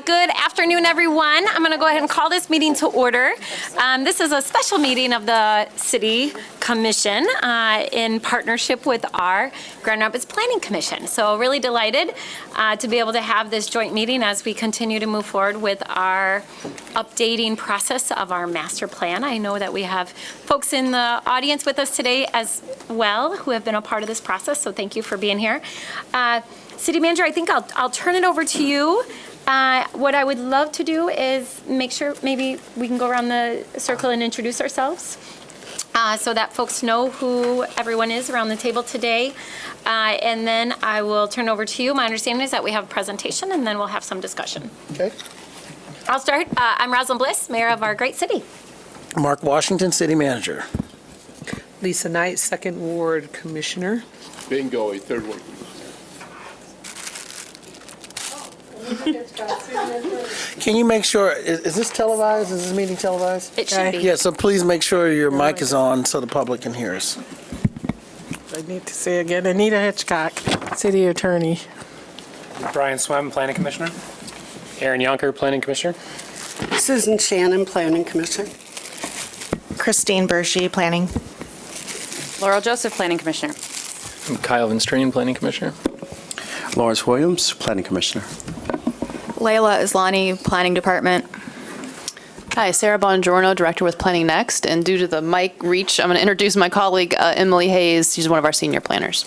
Good afternoon, everyone. I'm going to go ahead and call this meeting to order. This is a special meeting of the City Commission in partnership with our Grand Rapids Planning Commission. So really delighted to be able to have this joint meeting as we continue to move forward with our updating process of our master plan. I know that we have folks in the audience with us today as well who have been a part of this process, so thank you for being here. City Manager, I think I'll turn it over to you. What I would love to do is make sure maybe we can go around the circle and introduce ourselves so that folks know who everyone is around the table today. And then I will turn over to you. My understanding is that we have a presentation and then we'll have some discussion. Okay. I'll start. I'm Rosalind Bliss, Mayor of our great city. Mark Washington, City Manager. Lisa Knight, Second Ward Commissioner. Bingo, a third one. Can you make sure, is this televised? Is this meeting televised? It should be. Yeah, so please make sure your mic is on so the public can hear us. I need to say again, Anita Hitchcock, City Attorney. Brian Swem, Planning Commissioner. Aaron Yonker, Planning Commissioner. Susan Shannon, Planning Commissioner. Christine Bershi, Planning. Laurel Joseph, Planning Commissioner. I'm Kyle Vinstreen, Planning Commissioner. Lawrence Williams, Planning Commissioner. Layla Islani, Planning Department. Hi, Sarah Bongiorno, Director with Planning Next. And due to the mic reach, I'm going to introduce my colleague, Emily Hayes. She's one of our senior planners.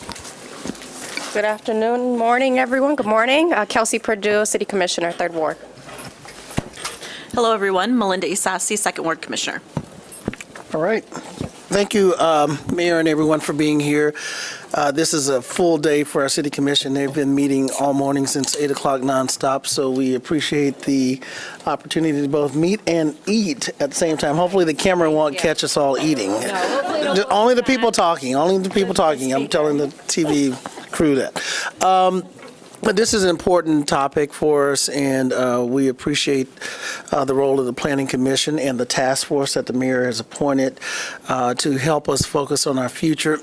Good afternoon, morning, everyone. Good morning. Kelsey Perdue, City Commissioner, Third Ward. Hello, everyone. Melinda Isasi, Second Ward Commissioner. All right. Thank you, Mayor and everyone, for being here. This is a full day for our City Commission. They've been meeting all morning since 8 o'clock nonstop, so we appreciate the opportunity to both meet and eat at the same time. Hopefully the camera won't catch us all eating. Only the people talking. Only the people talking. I'm telling the TV crew that. But this is an important topic for us, and we appreciate the role of the Planning Commission and the task force that the mayor has appointed to help us focus on our future.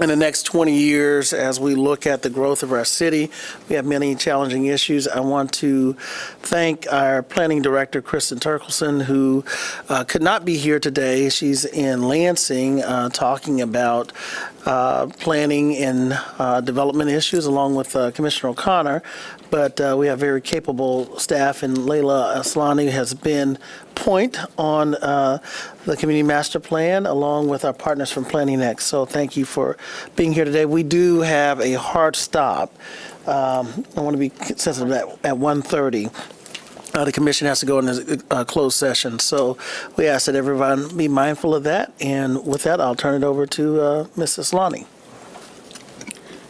in the next 20 years as we look at the growth of our city. We have many challenging issues. I want to thank our planning director, Kristen Turkelson, who could not be here today. She's in Lansing talking about planning and development issues along with Commissioner O'Connor. But we have very capable staff, and Layla Aslani has been point on the community master plan along with our partners from Planning Next. So thank you for being here today. We do have a hard stop. I want to be sensitive that at 1:30. The commission has to go in a closed session. So we ask that everyone be mindful of that. And with that, I'll turn it over to Ms. Aslani.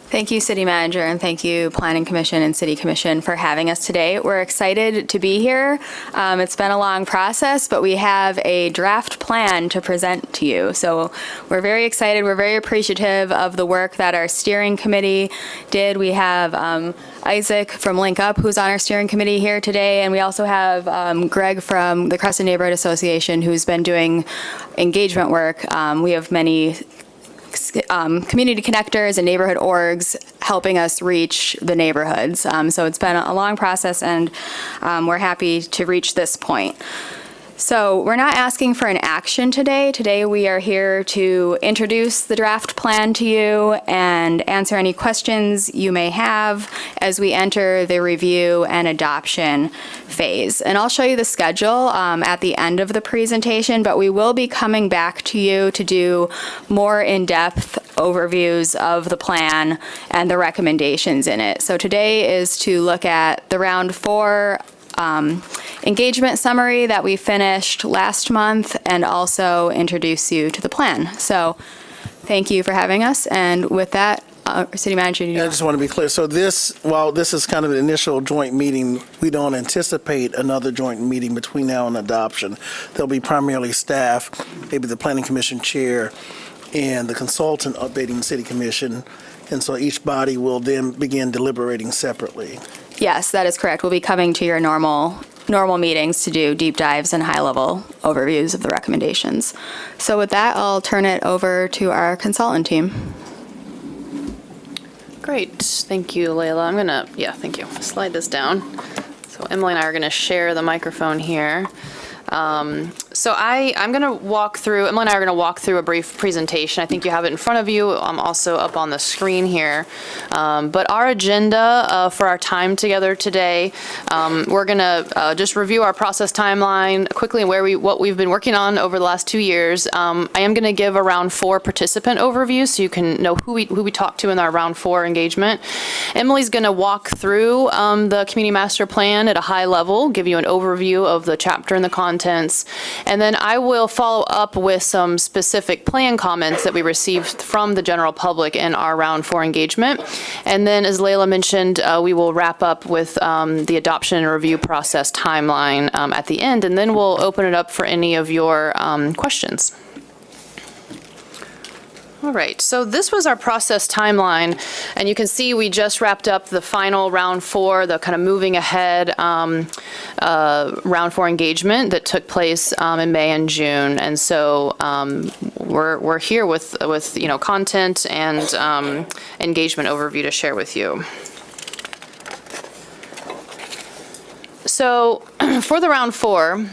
Thank you, City Manager, and thank you, Planning Commission and City Commission, for having us today. We're excited to be here. It's been a long process, but we have a draft plan to present to you. So we're very excited. We're very appreciative of the work that our steering committee did. We have Isaac from Link Up, who's on our steering committee here today, and we also have Greg from the Crescent Neighborhood Association, who's been doing engagement work. We have many community connectors and neighborhood orgs helping us reach the neighborhoods. So it's been a long process, and we're happy to reach this point. So we're not asking for an action today. Today we are here to introduce the draft plan to you and answer any questions you may have as we enter the review and adoption phase. And I'll show you the schedule at the end of the presentation, but we will be coming back to you to do more in-depth overviews of the plan and the recommendations in it. So today is to look at the round 4 engagement summary that we finished last month and also introduce you to the plan. So thank you for having us. And with that, City Manager. I just want to be clear. So while this is kind of an initial joint meeting, we don't anticipate another joint meeting between now and adoption. There'll be primarily staff, maybe the Planning Commission chair and the consultant updating the City Commission. And so each body will then begin deliberating separately. Yes, that is correct. We'll be coming to your normal meetings to do deep dives and high-level overviews of the recommendations. So with that, I'll turn it over to our consultant team. Great. Thank you, Layla. Thank you. Slide this down. So Emily and I are going to share the microphone here. So I'm going to walk through, Emily and I are going to walk through a brief presentation. I think you have it in front of you. I'm also up on the screen here. But our agenda for our time together today, we're going to just review our process timeline quickly and what we've been working on over the last 2 years. I am going to give a round 4 participant overview so you can know who we talked to in our round 4 engagement. Emily's going to walk through the community master plan at a high level, give you an overview of the chapter and the contents. And then I will follow up with some specific plan comments that we received from the general public in our round 4 engagement. And then, as Layla mentioned, we will wrap up with the adoption and review process timeline at the end, and then we'll open it up for any of your questions. All right, so this was our process timeline, and you can see we just wrapped up the final round 4, the kind of moving ahead round 4 engagement that took place in May and June, and so we're here with content and engagement overview to share with you. So for the round 4.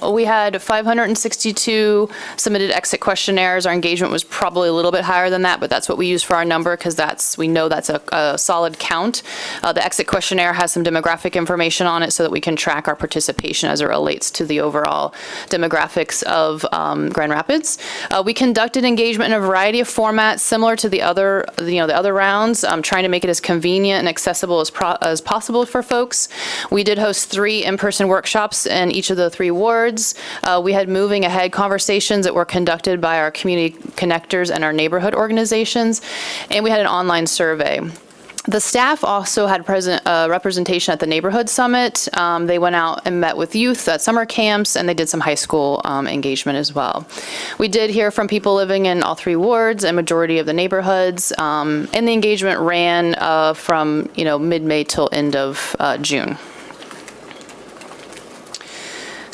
We had 562 submitted exit questionnaires. Our engagement was probably a little bit higher than that, but that's what we use for our number because we know that's a solid count. The exit questionnaire has some demographic information on it so that we can track our participation as it relates to the overall demographics of Grand Rapids. We conducted engagement in a variety of formats similar to the other rounds, trying to make it as convenient and accessible as possible for folks. We did host 3 in-person workshops in each of the 3 wards. We had moving ahead conversations that were conducted by our community connectors and our neighborhood organizations, and we had an online survey. The staff also had representation at the Neighborhood Summit. They went out and met with youth at summer camps, and they did some high school engagement as well. We did hear from people living in all 3 wards and majority of the neighborhoods, and the engagement ran from mid-May till end of June.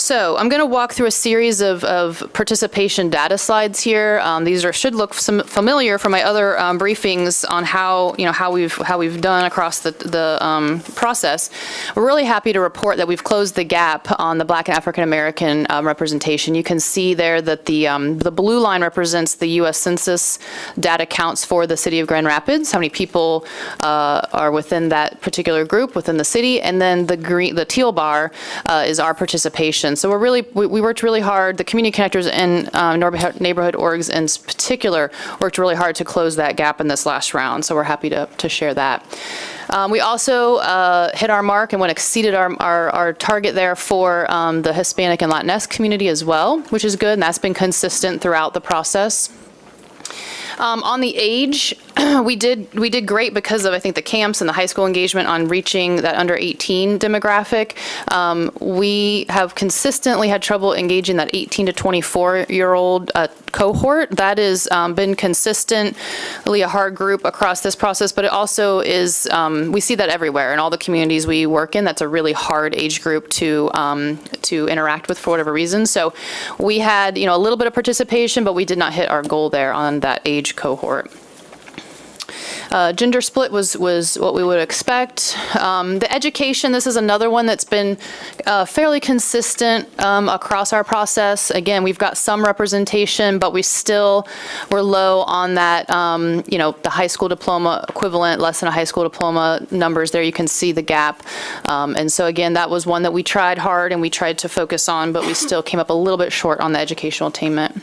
So I'm going to walk through a series of participation data slides here. These should look familiar from my other briefings on how we've done across the process. We're really happy to report that we've closed the gap on the Black and African American representation. You can see there that the blue line represents the U.S. Census data counts for the city of Grand Rapids, how many people are within that particular group within the city, and then the teal bar is our participation. So we worked really hard. The community connectors and neighborhood orgs in particular worked really hard to close that gap in this last round. So we're happy to share that. We also hit our mark and exceeded our target there for the Hispanic and Latinx community as well, which is good, and that's been consistent throughout the process. On the age, we did great because of, I think, the camps and the high school engagement on reaching that under 18 demographic. We have consistently had trouble engaging that 18 to 24-year-old cohort. That has been consistently a hard group across this process, but it also is, we see that everywhere in all the communities we work in. That's a really hard age group to interact with for whatever reason. So we had, a little bit of participation, but we did not hit our goal there on that age cohort. Gender split was what we would expect. The education, this is another one that's been fairly consistent across our process. Again, we've got some representation, but we're low on that, the high school diploma equivalent, less than a high school diploma numbers there. You can see the gap. And so again, that was one that we tried hard and we tried to focus on, but we still came up a little bit short on the educational attainment.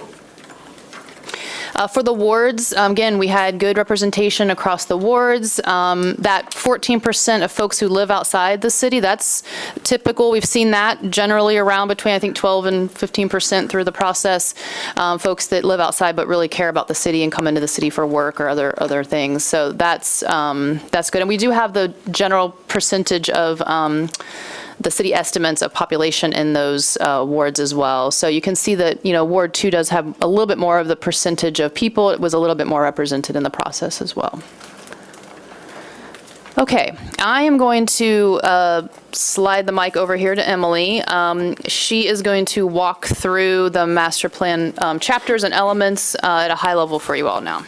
For the wards, again, we had good representation across the wards. That 14% of folks who live outside the city, that's typical. We've seen that generally around between, I think, 12 and 15% through the process. Folks that live outside but really care about the city and come into the city for work or other things. So that's good. And we do have the general percentage of the city estimates of population in those wards as well. So you can see that, Ward 2 does have a little bit more of the percentage of people. It was a little bit more represented in the process as well. Okay, I am going to slide the mic over here to Emily. She is going to walk through the master plan chapters and elements at a high level for you all now.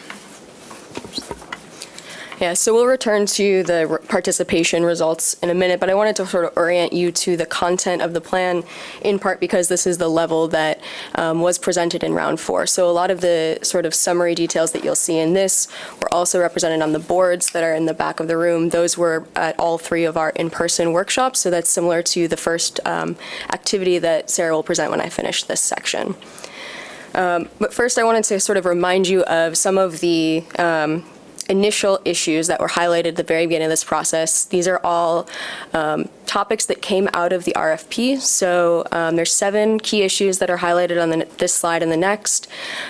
Yeah, so we'll return to the participation results in a minute, but I wanted to sort of orient you to the content of the plan, in part because this is the level that was presented in round 4. So a lot of the sort of summary details that you'll see in this were also represented on the boards that are in the back of the room. Those were at all 3 of our in-person workshops, so that's similar to the first activity that Sarah will present when I finish this section. But first I wanted to sort of remind you of some of the initial issues that were highlighted at the very beginning of this process. These are all topics that came out of the RFP. So there's 7 key issues that are highlighted on this slide and the next.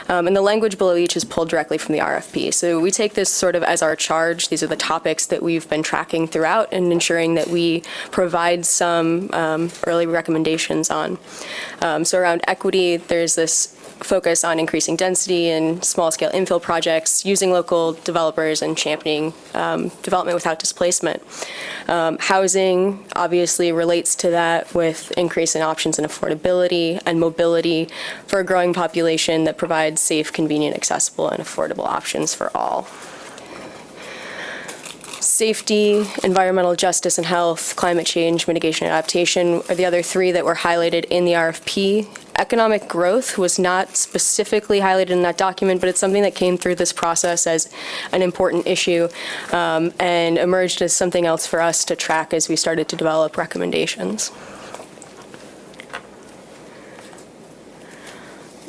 And the language below each is pulled directly from the RFP. So we take this sort of as our charge. These are the topics that we've been tracking throughout and ensuring that we provide some early recommendations on. So around equity, there's this focus on increasing density and small-scale infill projects, using local developers and championing development without displacement. Housing obviously relates to that with increase in options and affordability and mobility for a growing population that provides safe, convenient, accessible, and affordable options for all. Safety, environmental justice and health, climate change, mitigation and adaptation are the other 3 that were highlighted in the RFP. Economic growth was not specifically highlighted in that document, but it's something that came through this process as an important issue and emerged as something else for us to track as we started to develop recommendations.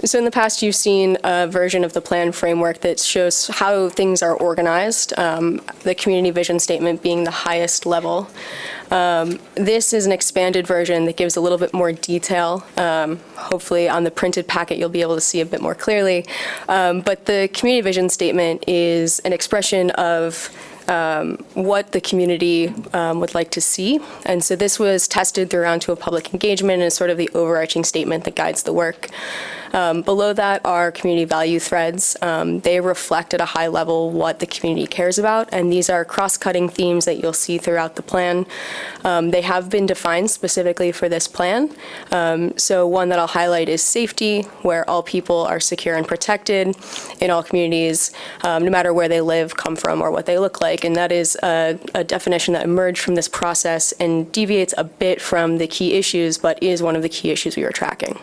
So in the past, you've seen a version of the plan framework that shows how things are organized, the community vision statement being the highest level. This is an expanded version that gives a little bit more detail. Hopefully on the printed packet, you'll be able to see a bit more clearly. But the community vision statement is an expression of what the community would like to see. And so this was tested through round 2 of public engagement and is sort of the overarching statement that guides the work. Below that are community value threads. They reflect at a high level what the community cares about, and these are cross-cutting themes that you'll see throughout the plan. They have been defined specifically for this plan. So one that I'll highlight is safety, where all people are secure and protected in all communities, no matter where they live, come from, or what they look like. And that is a definition that emerged from this process and deviates a bit from the key issues, but is one of the key issues we were tracking.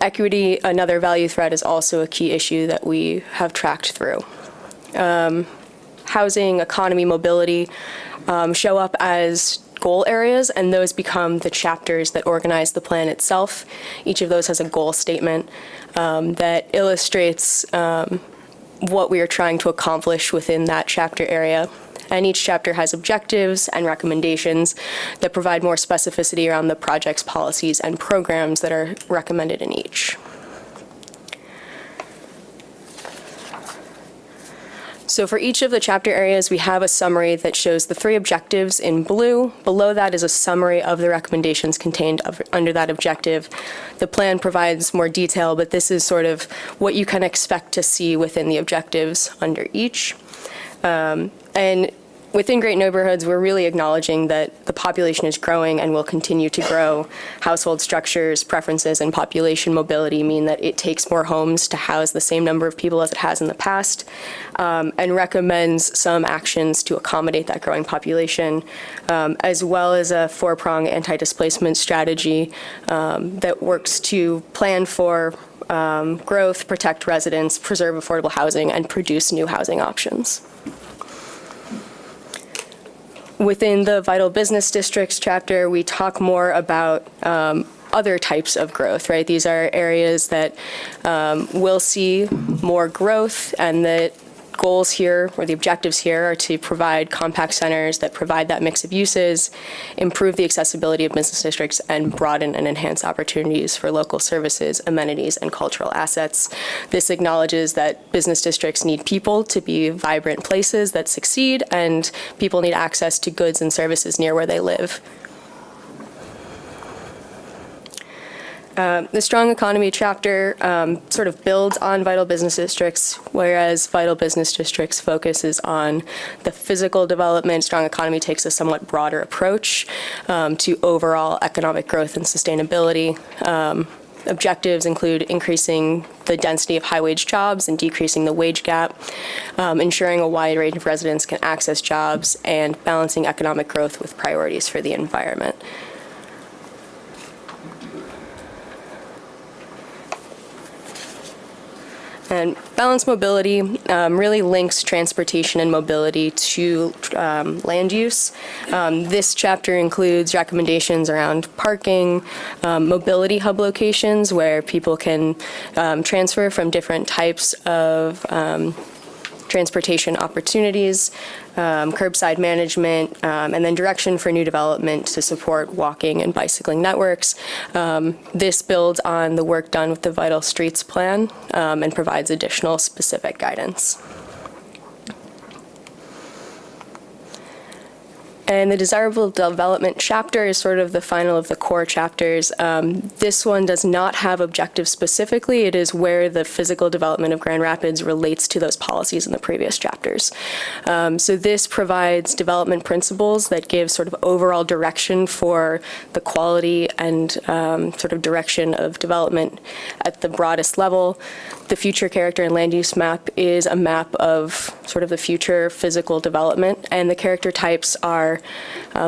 Equity, another value thread, is also a key issue that we have tracked through. Housing, economy, mobility show up as goal areas, and those become the chapters that organize the plan itself. Each of those has a goal statement that illustrates what we are trying to accomplish within that chapter area. And each chapter has objectives and recommendations that provide more specificity around the project's policies and programs that are recommended in each. So for each of the chapter areas, we have a summary that shows the 3 objectives in blue. Below that is a summary of the recommendations contained under that objective. The plan provides more detail, but this is sort of what you can expect to see within the objectives under each. And within Great Neighborhoods, we're really acknowledging that the population is growing and will continue to grow. Household structures, preferences, and population mobility mean that it takes more homes to house the same number of people as it has in the past, and recommends some actions to accommodate that growing population, as well as a 4-prong anti-displacement strategy that works to plan for growth, protect residents, preserve affordable housing, and produce new housing options. Within the Vital Business Districts chapter, we talk more about other types of growth, right? These are areas that will see more growth, and the goals here, or the objectives here, are to provide compact centers that provide that mix of uses, improve the accessibility of business districts, and broaden and enhance opportunities for local services, amenities, and cultural assets. This acknowledges that business districts need people to be vibrant places that succeed, and people need access to goods and services near where they live. The Strong Economy chapter sort of builds on Vital Business Districts, whereas Vital Business Districts focuses on the physical development. Strong Economy takes a somewhat broader approach to overall economic growth and sustainability. Objectives include increasing the density of high-wage jobs and decreasing the wage gap, ensuring a wide range of residents can access jobs, and balancing economic growth with priorities for the environment. And balanced mobility really links transportation and mobility to land use. This chapter includes recommendations around parking, mobility hub locations where people can transfer from different types of transportation opportunities, curbside management, and then direction for new development to support walking and bicycling networks. This builds on the work done with the Vital Streets Plan and provides additional specific guidance. And the desirable development chapter is sort of the final of the core chapters. This one does not have objectives specifically. It is where the physical development of Grand Rapids relates to those policies in the previous chapters. So this provides development principles that give sort of overall direction for the quality and sort of direction of development at the broadest level. The future character and land use map is a map of sort of the future physical development, and the character types are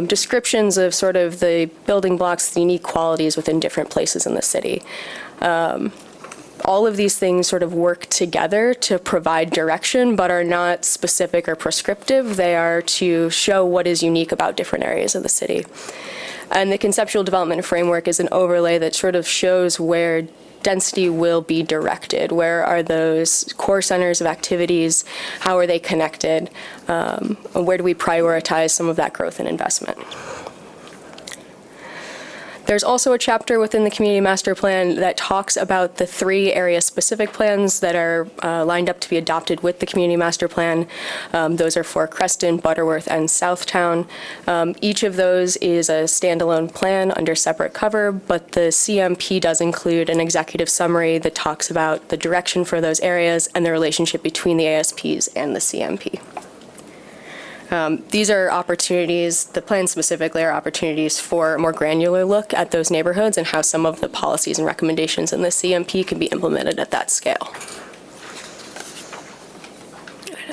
descriptions of sort of the building blocks, the unique qualities within different places in the city. All of these things sort of work together to provide direction, but are not specific or prescriptive. They are to show what is unique about different areas of the city. And the conceptual development framework is an overlay that sort of shows where density will be directed. Where are those core centers of activities? How are they connected? Where do we prioritize some of that growth and investment? There's also a chapter within the Community Master Plan that talks about the 3 area-specific plans that are lined up to be adopted with the Community Master Plan. Those are for Creston, Butterworth, and Southtown. Each of those is a standalone plan under separate cover, but the CMP does include an executive summary that talks about the direction for those areas and the relationship between the ASPs and the CMP. These are opportunities, the plans specifically are opportunities for a more granular look at those neighborhoods and how some of the policies and recommendations in the CMP can be implemented at that scale.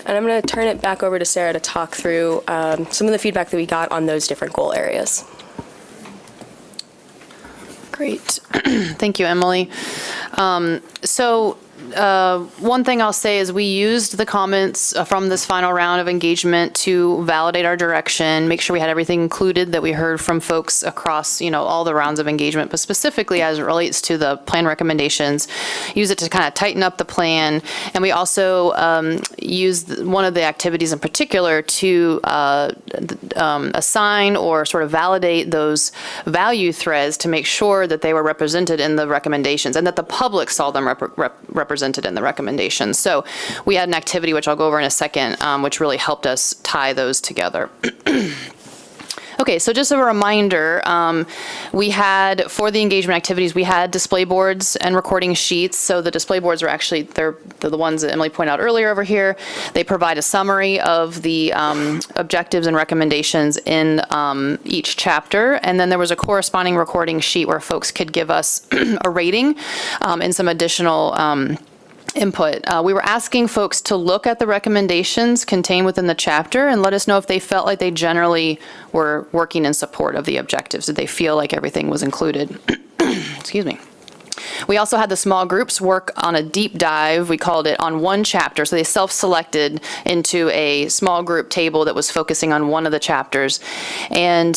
And I'm going to turn it back over to Sarah to talk through some of the feedback that we got on those different goal areas. Great. Thank you, Emily. One thing I'll say is we used the comments from this final round of engagement to validate our direction, make sure we had everything included that we heard from folks across, all the rounds of engagement, but specifically as it relates to the plan recommendations, use it to kind of tighten up the plan. And we also used one of the activities in particular to assign or sort of validate those value threads to make sure that they were represented in the recommendations and that the public saw them represented in the recommendations. So we had an activity, which I'll go over in a second, which really helped us tie those together. Okay, so just a reminder, we had, for the engagement activities, we had display boards and recording sheets. So the display boards are actually, they're the ones that Emily pointed out earlier over here. They provide a summary of the objectives and recommendations in each chapter. And then there was a corresponding recording sheet where folks could give us a rating and some additional input. We were asking folks to look at the recommendations contained within the chapter and let us know if they felt like they generally were working in support of the objectives. Did they feel like everything was included? Excuse me. We also had the small groups work on a deep dive, we called it, on one chapter. So they self-selected into a small group table that was focusing on one of the chapters. And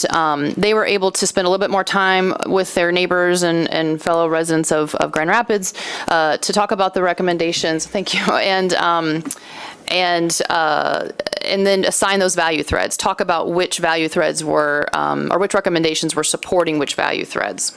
they were able to spend a little bit more time with their neighbors and fellow residents of Grand Rapids to talk about the recommendations. Thank you. And then assign those value threads. Talk about which value threads were, or which recommendations were supporting which value threads.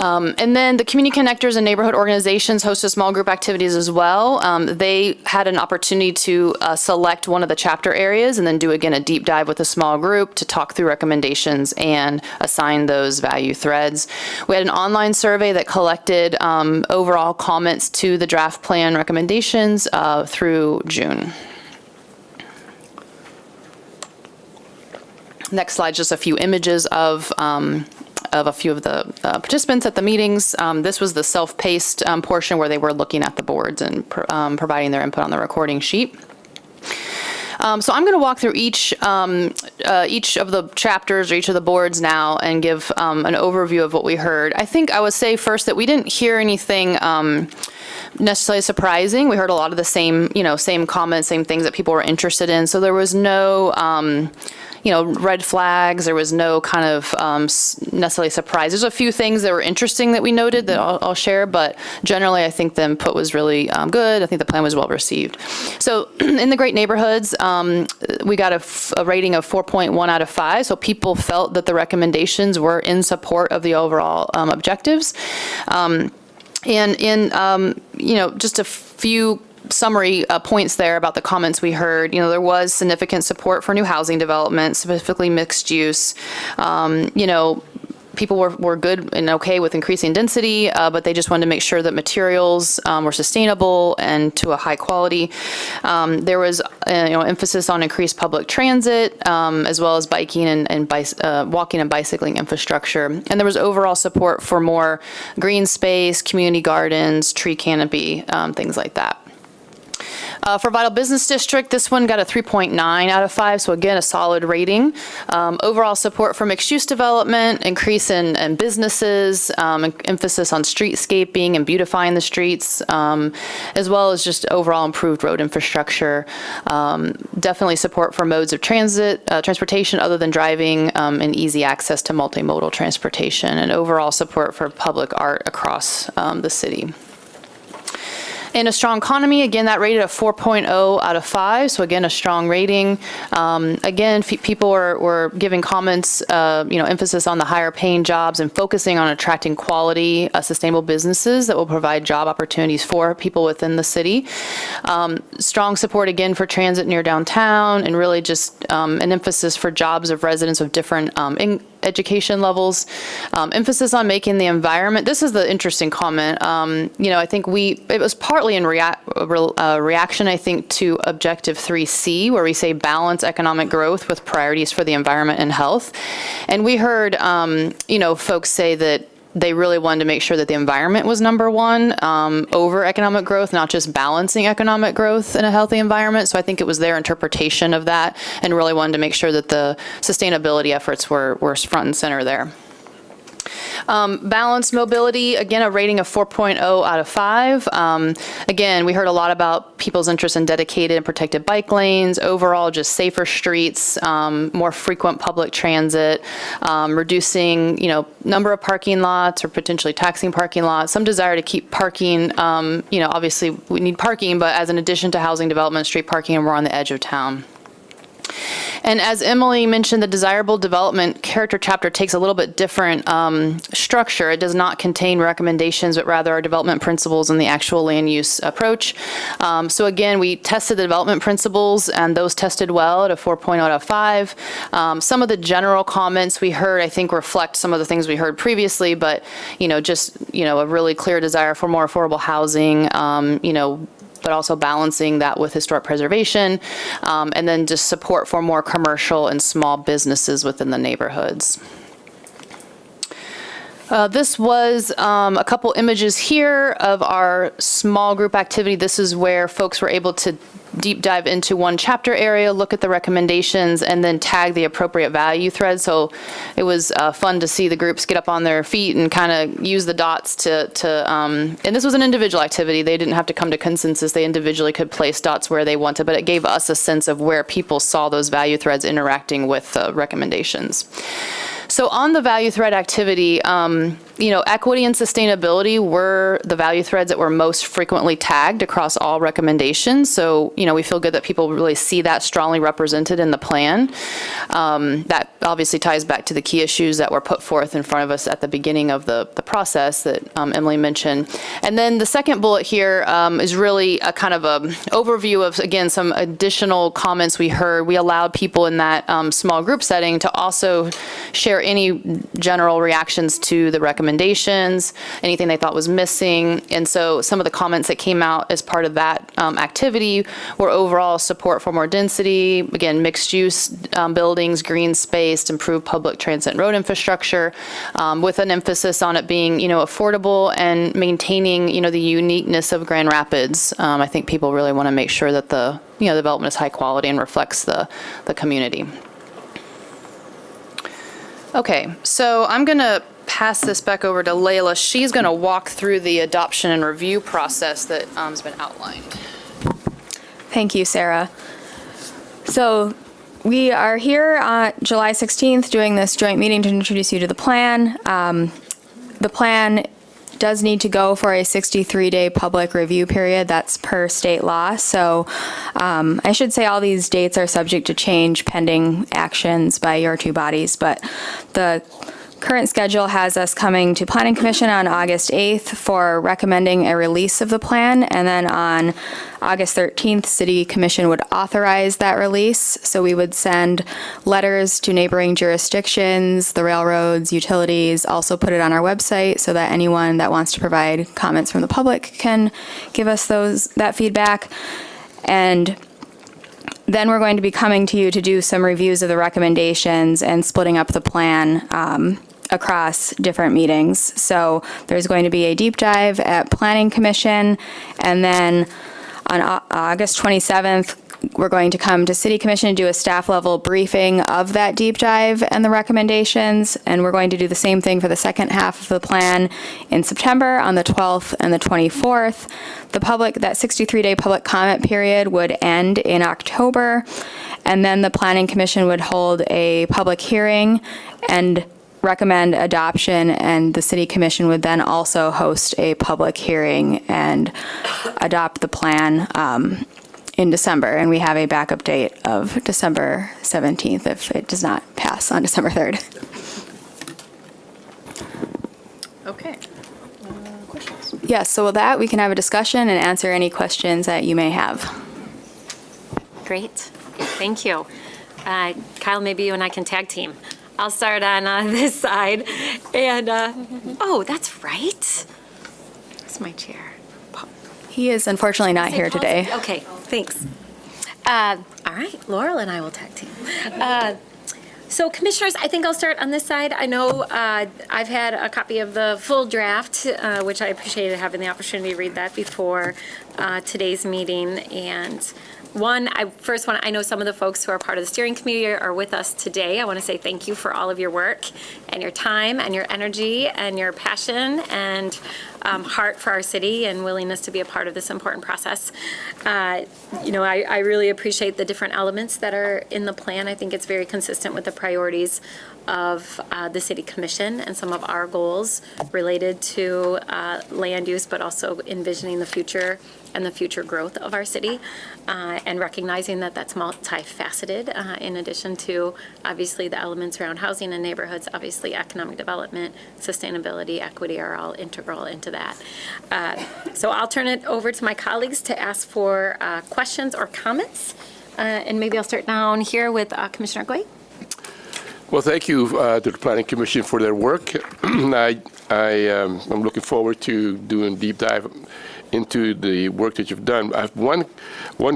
And then the community connectors and neighborhood organizations hosted small group activities as well. They had an opportunity to select one of the chapter areas and then do, again, a deep dive with a small group to talk through recommendations and assign those value threads. We had an online survey that collected overall comments to the draft plan recommendations through June. Next slide, just a few images of a few of the participants at the meetings. This was the self-paced portion where they were looking at the boards and providing their input on the recording sheet. So I'm going to walk through each of the chapters or each of the boards now and give an overview of what we heard. I think I would say first that we didn't hear anything necessarily surprising. We heard a lot of the same comments, same things that people were interested in. So there was no red flags. There was no kind of necessarily surprise. There's a few things that were interesting that we noted that I'll share, but generally I think the input was really good. I think the plan was well received. So in the great neighborhoods, we got a rating of 4.1 out of 5. So people felt that the recommendations were in support of the overall objectives. And in, just a few summary points there about the comments we heard. There was significant support for new housing development, specifically mixed use. People were good and okay with increasing density, but they just wanted to make sure that materials were sustainable and to a high quality. There was emphasis on increased public transit, as well as biking and walking and bicycling infrastructure. And there was overall support for more green space, community gardens, tree canopy, things like that. For Vital Business District, this one got a 3.9 out of 5, so again, a solid rating. Overall support for mixed-use development, increase in businesses, emphasis on streetscaping and beautifying the streets, as well as just overall improved road infrastructure. Definitely support for modes of transportation other than driving, and easy access to multimodal transportation, and overall support for public art across the city. In a strong economy, again, that rated a 4.0 out of 5, so again, a strong rating. Again, people were giving comments, emphasis on the higher paying jobs and focusing on attracting quality, sustainable businesses that will provide job opportunities for people within the city. Strong support, again, for transit near downtown, and really just an emphasis for jobs of residents of different education levels. Emphasis on making the environment. This is the interesting comment. I think it was partly in reaction, I think, to Objective 3C, where we say balance economic growth with priorities for the environment and health. And we heard, folks say that they really wanted to make sure that the environment was number one over economic growth, not just balancing economic growth in a healthy environment. So I think it was their interpretation of that, and really wanted to make sure that the sustainability efforts were front and center there. Balanced mobility, again, a rating of 4.0 out of 5. Again, we heard a lot about people's interest in dedicated and protected bike lanes, overall just safer streets, more frequent public transit, reducing, number of parking lots or potentially taxing parking lots, some desire to keep parking, obviously we need parking, but as an addition to housing development, street parking, and we're on the edge of town. And as Emily mentioned, the desirable development character chapter takes a little bit different structure. It does not contain recommendations, but rather our development principles and the actual land use approach. So again, we tested the development principles, and those tested well at a 4.0 out of 5. Some of the general comments we heard, I think, reflect some of the things we heard previously, but, a really clear desire for more affordable housing, but also balancing that with historic preservation, and then just support for more commercial and small businesses within the neighborhoods. This was a couple images here of our small group activity. This is where folks were able to deep dive into one chapter area, look at the recommendations, and then tag the appropriate value thread. So it was fun to see the groups get up on their feet and kind of use the dots and this was an individual activity. They didn't have to come to consensus. They individually could place dots where they wanted, but it gave us a sense of where people saw those value threads interacting with recommendations. So on the value thread activity, equity and sustainability were the value threads that were most frequently tagged across all recommendations. So, we feel good that people really see that strongly represented in the plan. That obviously ties back to the key issues that were put forth in front of us at the beginning of the process that Emily mentioned. And then the second bullet here is really a kind of a overview of, again, some additional comments we heard. We allowed people in that small group setting to also share any general reactions to the recommendations, anything they thought was missing. And so some of the comments that came out as part of that activity were overall support for more density, again, mixed use buildings, green space, improved public transit and road infrastructure, with an emphasis on it being, affordable and maintaining, the uniqueness of Grand Rapids. I think people really want to make sure that the, development is high quality and reflects the community. Okay, so I'm going to pass this back over to Layla. She's going to walk through the adoption and review process that has been outlined. Thank you, Sarah. So we are here on July 16th doing this joint meeting to introduce you to the plan. The plan does need to go for a 63-day public review period. That's per state law. So I should say all these dates are subject to change pending actions by your two bodies, but the current schedule has us coming to Planning Commission on August 8th for recommending a release of the plan, and then on August 13th, City Commission would authorize that release. So we would send letters to neighboring jurisdictions, the railroads, utilities, also put it on our website so that anyone that wants to provide comments from the public can give us that feedback. And then we're going to be coming to you to do some reviews of the recommendations and splitting up the plan across different meetings. So there's going to be a deep dive at Planning Commission, and then on August 27th, we're going to come to City Commission and do a staff level briefing of that deep dive and the recommendations, and we're going to do the same thing for the second half of the plan in September on the 12th and the 24th. That 63-day public comment period would end in October, and then the Planning Commission would hold a public hearing and recommend adoption, and the City Commission would then also host a public hearing and adopt the plan in December. And we have a backup date of December 17th if it does not pass on December 3rd. Okay. Yes, so with that, we can have a discussion and answer any questions that you may have. Great, thank you. Kyle, maybe you and I can tag team. I'll start on this side. And, oh, that's right. That's my chair. He is unfortunately not here today. Okay, thanks. All right, Laurel and I will tag team. So Commissioners, I think I'll start on this side. I know I've had a copy of the full draft, which I appreciated having the opportunity to read that before today's meeting. And I know some of the folks who are part of the steering committee are with us today. I want to say thank you for all of your work and your time and your energy and your passion and heart for our city and willingness to be a part of this important process. I really appreciate the different elements that are in the plan. I think it's very consistent with the priorities of the City Commission and some of our goals related to land use, but also envisioning the future and the future growth of our city, and recognizing that that's multifaceted, in addition to, obviously, the elements around housing and neighborhoods. Obviously, economic development, sustainability, equity are all integral into that. So I'll turn it over to my colleagues to ask for questions or comments, and maybe I'll start down here with Commissioner Goulet. Well, thank you to the Planning Commission for their work. I'm looking forward to doing a deep dive into the work that you've done. I have one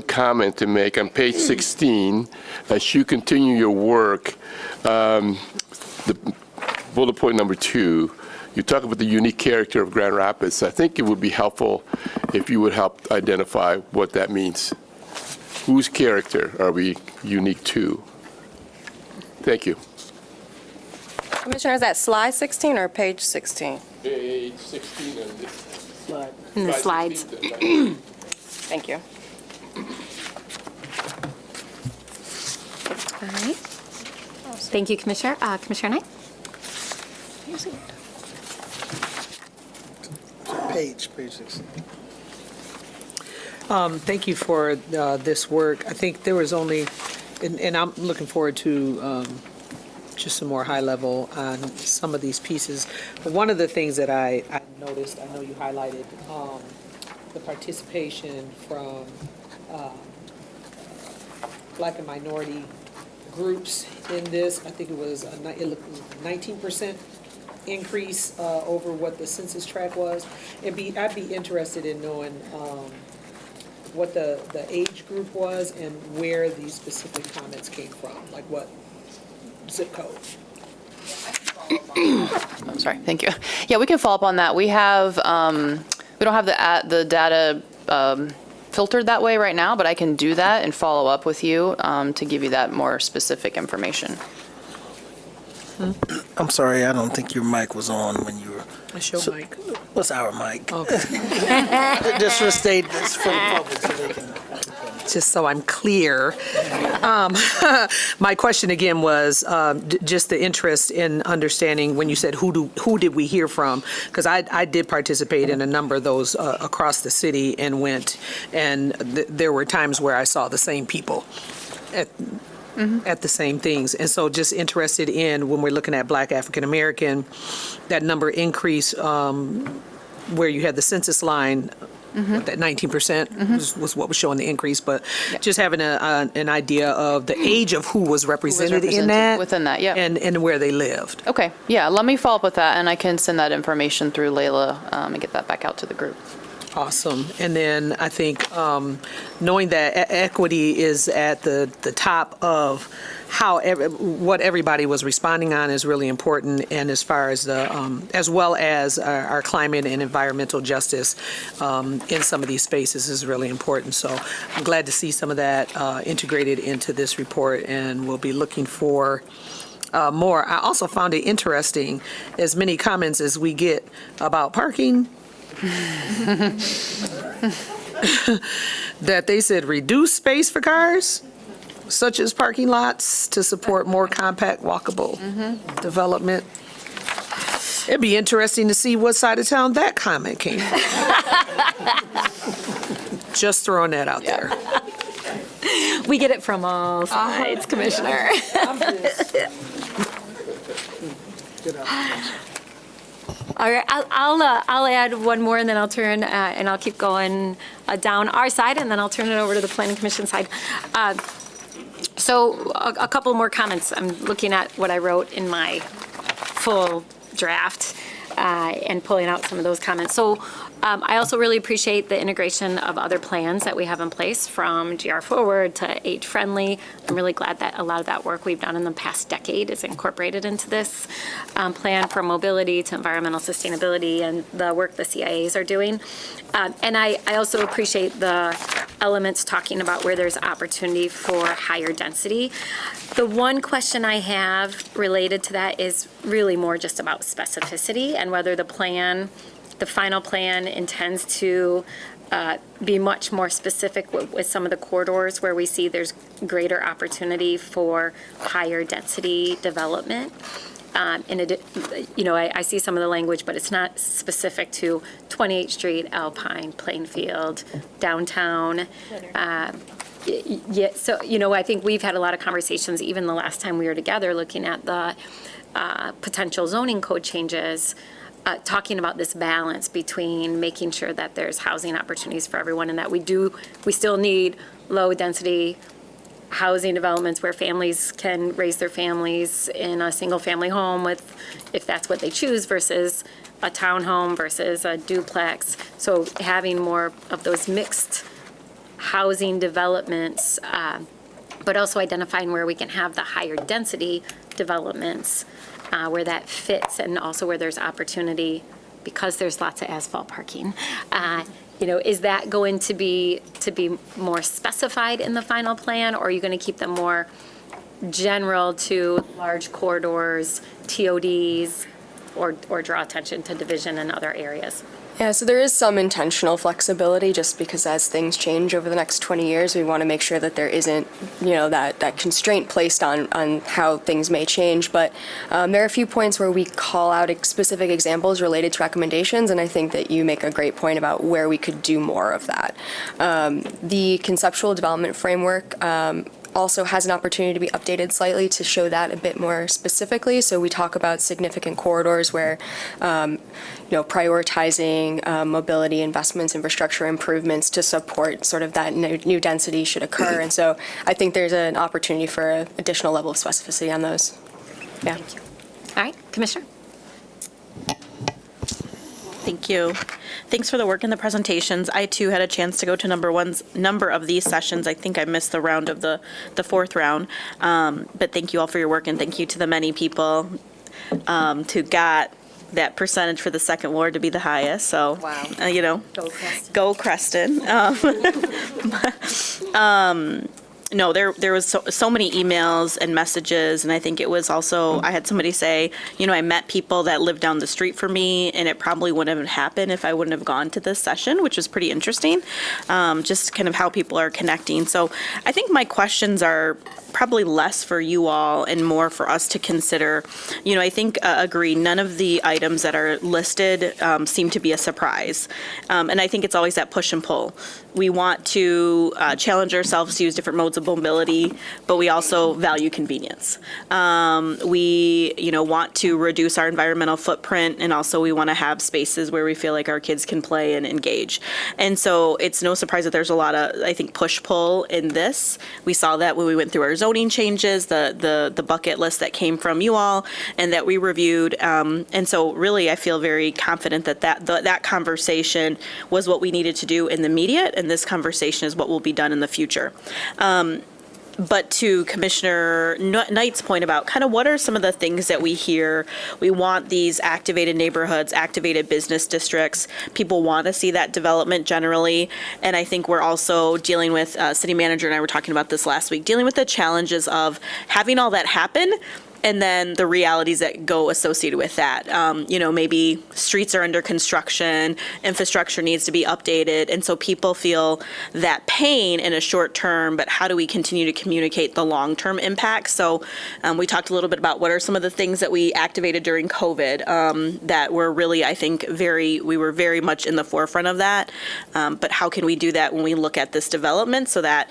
comment to make on page 16. As you continue your work, the bullet point number 2, you talk about the unique character of Grand Rapids. I think it would be helpful if you would help identify what that means. Whose character are we unique to? Thank you. Commissioner, is that slide 16 or page 16? Page 16 on this slide. In the slides. Thank you. All right. Thank you, Commissioner. Commissioner Knight? Page 16. Thank you for this work. I think there was only, and I'm looking forward to just some more high level on some of these pieces. But one of the things that I noticed, I know you highlighted the participation from Black and minority groups in this. I think it was a 19% increase over what the census tract was. I'd be interested in knowing what the age group was and where these specific comments came from, like what zip code. I'm sorry, thank you. Yeah, we can follow up on that. We have, we don't have the data filtered that way right now, but I can do that and follow up with you to give you that more specific information. I'm sorry, I don't think your mic was on when you were. What's your mic? What's our mic? Okay. Just for statements for the public so they can. Just so I'm clear, my question again was just the interest in understanding when you said who did we hear from? Because I did participate in a number of those across the city and went, and there were times where I saw the same people at the same things. And so just interested in when we're looking at Black African American, that number increase where you had the census line. That 19% was what was showing the increase, but just having an idea of the age of who was represented in that. Within that, yeah. And where they lived. Okay, yeah, let me follow up with that, and I can send that information through Layla and get that back out to the group. Awesome. And then I think knowing that equity is at the top of what everybody was responding on is really important, and as far as as well as our climate and environmental justice in some of these spaces is really important. So I'm glad to see some of that integrated into this report, and we'll be looking for more. I also found it interesting, as many comments as we get about parking, that they said reduce space for cars, such as parking lots, to support more compact, walkable development. It'd be interesting to see what side of town that comment came from. Just throwing that out there. We get it from all sides, Commissioner. All right, I'll add one more, and then I'll turn, and I'll keep going down our side, and then I'll turn it over to the Planning Commission side. So a couple more comments. I'm looking at what I wrote in my full draft and pulling out some of those comments. So I also really appreciate the integration of other plans that we have in place, from GR Forward to Age Friendly. I'm really glad that a lot of that work we've done in the past decade is incorporated into this plan, from mobility to environmental sustainability and the work the CIAs are doing. And I also appreciate the elements talking about where there's opportunity for higher density. The one question I have related to that is really more just about specificity and whether the final plan intends to be much more specific with some of the corridors where we see there's greater opportunity for higher density development. I see some of the language, but it's not specific to 28th Street, Alpine, Plainfield, downtown. So I think we've had a lot of conversations, even the last time we were together, looking at the potential zoning code changes, talking about this balance between making sure that there's housing opportunities for everyone, and that we still need low-density housing developments where families can raise their families in a single-family home if that's what they choose, versus a townhome versus a duplex. So having more of those mixed housing developments, but also identifying where we can have the higher density developments where that fits, and also where there's opportunity because there's lots of asphalt parking. Is that going to be more specified in the final plan, or are you going to keep them more general to large corridors, TODs, or draw attention to division in other areas? Yeah, so there is some intentional flexibility, just because as things change over the next 20 years, we want to make sure that there isn't, that constraint placed on how things may change. But there are a few points where we call out specific examples related to recommendations, and I think that you make a great point about where we could do more of that. The conceptual development framework also has an opportunity to be updated slightly to show that a bit more specifically. So we talk about significant corridors where, prioritizing mobility investments, infrastructure improvements to support sort of that new density should occur. And so I think there's an opportunity for an additional level of specificity on those. Yeah. Thank you. All right, Commissioner. Thank you. Thanks for the work in the presentations. I too had a chance to go to number of these sessions. I think I missed the round of the fourth round. But thank you all for your work, and thank you to the many people who got that percentage for the second ward to be the highest. So, Wow. Go Creston. No, there was so many emails and messages, and I think it was also, I had somebody say, I met people that lived down the street from me, and it probably wouldn't have happened if I wouldn't have gone to this session, which was pretty interesting, just kind of how people are connecting. So I think my questions are probably less for you all and more for us to consider. I think, agree, none of the items that are listed seem to be a surprise. And I think it's always that push and pull. We want to challenge ourselves to use different modes of mobility, but we also value convenience. We, want to reduce our environmental footprint, and also we want to have spaces where we feel like our kids can play and engage. And so it's no surprise that there's a lot of, I think, push-pull in this. We saw that when we went through our zoning changes, the bucket list that came from you all and that we reviewed. And so really, I feel very confident that conversation was what we needed to do in the immediate, and this conversation is what will be done in the future. But to Commissioner Knight's point about kind of what are some of the things that we hear, we want these activated neighborhoods, activated business districts. People want to see that development generally. And I think we're also dealing with, City Manager and I were talking about this last week, dealing with the challenges of having all that happen and then the realities that go associated with that. Maybe streets are under construction, infrastructure needs to be updated, and so people feel that pain in a short term, but how do we continue to communicate the long-term impact? So we talked a little bit about what are some of the things that we activated during COVID that were really, I think, we were very much in the forefront of that. But how can we do that when we look at this development so that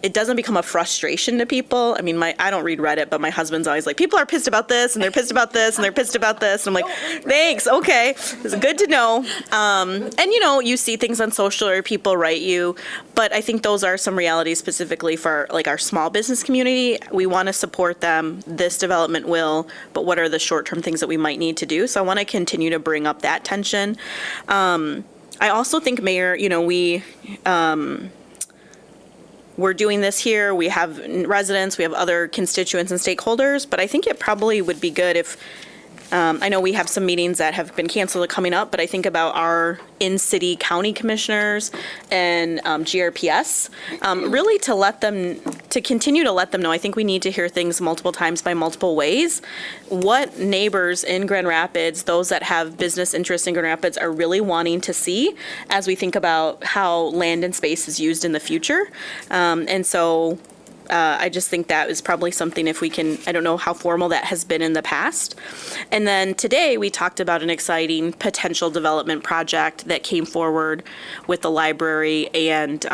it doesn't become a frustration to people? I mean, I don't read Reddit, but my husband's always like, people are pissed about this, and they're pissed about this, and they're pissed about this. And I'm like, thanks, okay, it's good to know. And you see things on social or people write you, but I think those are some realities specifically for like our small business community. We want to support them. This development will, but what are the short-term things that we might need to do? So I want to continue to bring up that tension. I also think, Mayor, we're doing this here, we have residents, we have other constituents and stakeholders, but I think it probably would be good if, I know we have some meetings that have been canceled coming up, but I think about our in-city county commissioners and GRPS, really to continue to let them know. I think we need to hear things multiple times by multiple ways. What neighbors in Grand Rapids, those that have business interests in Grand Rapids, are really wanting to see as we think about how land and space is used in the future. And so I just think that is probably something if we can, I don't know how formal that has been in the past. And then today we talked about an exciting potential development project that came forward with the library and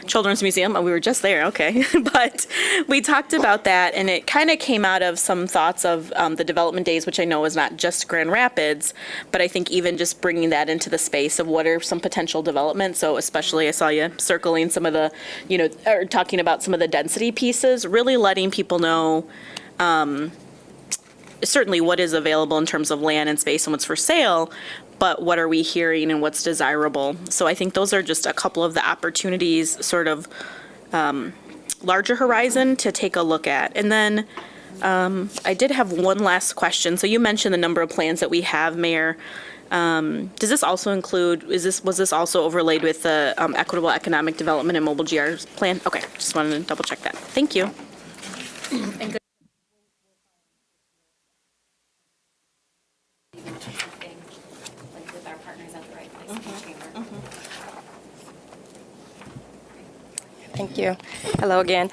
Children's Museum. We were just there, okay. But we talked about that, and it kind of came out of some thoughts of the development days, which I know is not just Grand Rapids, but I think even just bringing that into the space of what are some potential developments. So especially I saw you circling some of the, or talking about some of the density pieces, really letting people know certainly what is available in terms of land and space and what's for sale, but what are we hearing and what's desirable? So I think those are just a couple of the opportunities, sort of larger horizon to take a look at. And then I did have one last question. So you mentioned the number of plans that we have, Mayor. Does this also include, was this also overlaid with the Equitable Economic Development and Mobile GR plan? Okay, just wanted to double check that. Thank you. And good. Thank you. Hello again.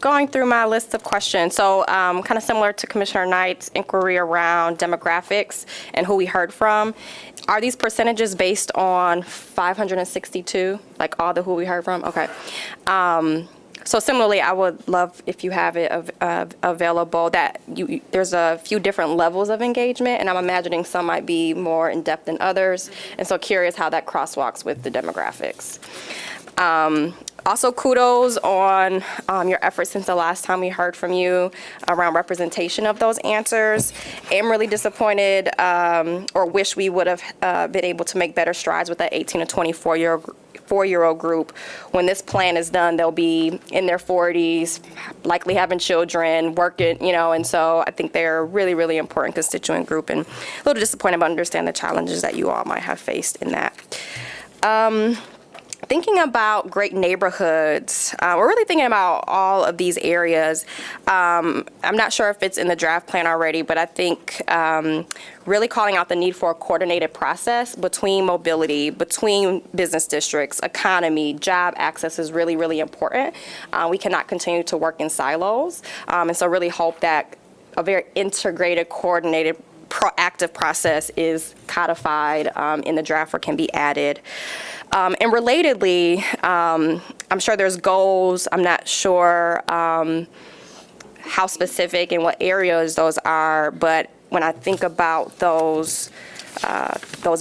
Going through my list of questions, so kind of similar to Commissioner Knight's inquiry around demographics and who we heard from. Are these percentages based on 562, like all the who we heard from? Okay. So similarly, I would love if you have it available that there's a few different levels of engagement, and I'm imagining some might be more in depth than others, and so curious how that crosswalks with the demographics. Also, kudos on your efforts since the last time we heard from you around representation of those answers. I'm really disappointed or wish we would have been able to make better strides with that 18 to 24-year-old group. When this plan is done, they'll be in their 40s, likely having children, working, and so I think they're a really, really important constituent group, and a little disappointed about understand the challenges that you all might have faced in that. Thinking about great neighborhoods, we're really thinking about all of these areas. I'm not sure if it's in the draft plan already, but I think really calling out the need for a coordinated process between mobility, between business districts, economy, job access is really, really important. We cannot continue to work in silos. And so really hope that a very integrated, coordinated, proactive process is codified in the draft or can be added. And relatedly, I'm sure there's goals. I'm not sure how specific and what areas those are, but when I think about those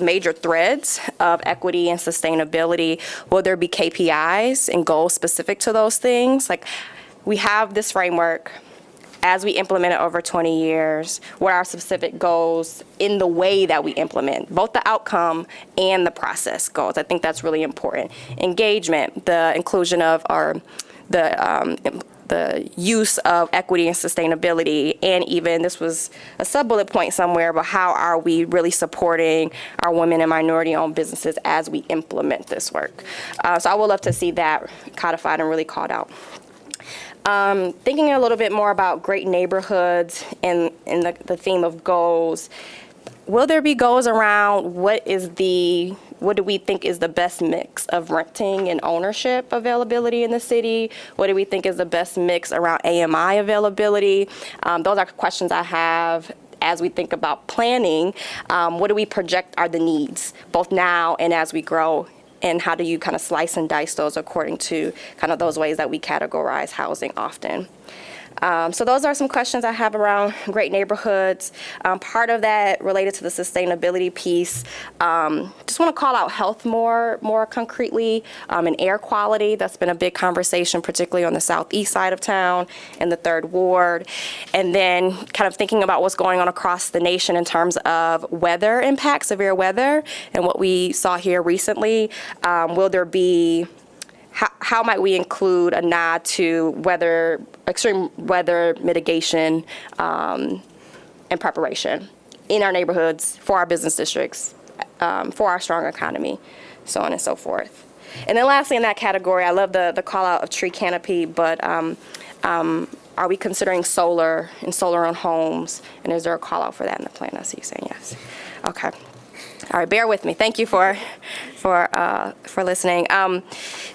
major threads of equity and sustainability, will there be KPIs and goals specific to those things? Like, we have this framework. As we implement it over 20 years, what are our specific goals in the way that we implement, both the outcome and the process goals? I think that's really important. Engagement, the inclusion of the use of equity and sustainability, and even, this was a sub-bullet point somewhere, but how are we really supporting our women and minority-owned businesses as we implement this work? So I would love to see that codified and really called out. Thinking a little bit more about great neighborhoods and the theme of goals, will there be goals around what do we think is the best mix of renting and ownership availability in the city? What do we think is the best mix around AMI availability? Those are questions I have as we think about planning. What do we project are the needs, both now and as we grow? And how do you kind of slice and dice those according to kind of those ways that we categorize housing often? So those are some questions I have around great neighborhoods. Part of that related to the sustainability piece. Just want to call out health more concretely, and air quality. That's been a big conversation, particularly on the southeast side of town in the 3rd Ward. And then kind of thinking about what's going on across the nation in terms of weather impacts, severe weather, and what we saw here recently. Will there be how might we include a nod to extreme weather mitigation and preparation in our neighborhoods, for our business districts, for our strong economy, so on and so forth. And then lastly in that category, I love the call out of tree canopy, but are we considering solar and solar on homes? And is there a call out for that in the plan? I see you saying yes. Okay. All right, bear with me. Thank you for listening.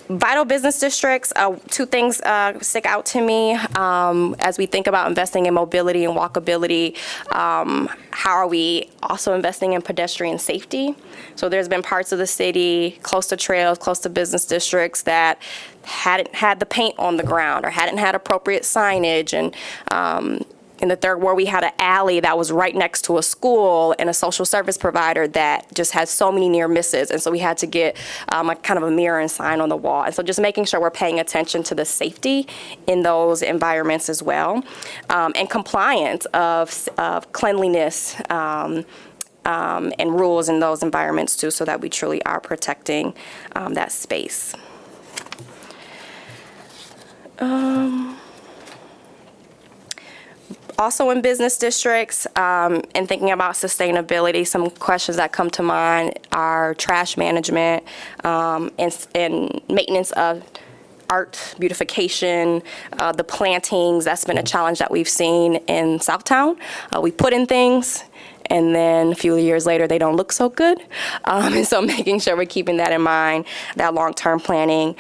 Vital business districts, 2 things stick out to me as we think about investing in mobility and walkability. How are we also investing in pedestrian safety? So there's been parts of the city close to trails, close to business districts that hadn't had the paint on the ground or hadn't had appropriate signage, and in the 3rd Ward, we had an alley that was right next to a school and a social service provider that just had so many near misses. And so we had to get a kind of a mirror and sign on the wall. And so just making sure we're paying attention to the safety in those environments as well. And compliance of cleanliness and rules in those environments too, so that we truly are protecting that space. Also in business districts, and thinking about sustainability, some questions that come to mind are trash management and maintenance of art beautification, the plantings. That's been a challenge that we've seen in Southtown. We put in things, and then a few years later, they don't look so good. And so making sure we're keeping that in mind, that long-term planning.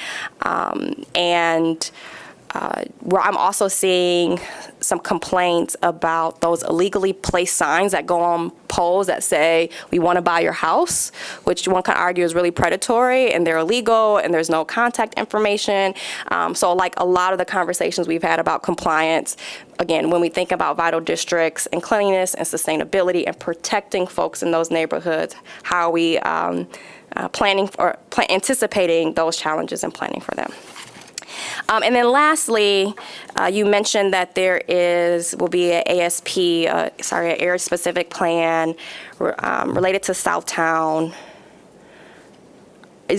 Where I'm also seeing some complaints about those illegally placed signs that go on poles that say, we want to buy your house, which one can argue is really predatory, and they're illegal, and there's no contact information. So like a lot of the conversations we've had about compliance, again, when we think about vital districts and cleanliness and sustainability and protecting folks in those neighborhoods, how are we anticipating those challenges and planning for them? And then lastly, you mentioned that there will be an an area-specific plan related to Southtown.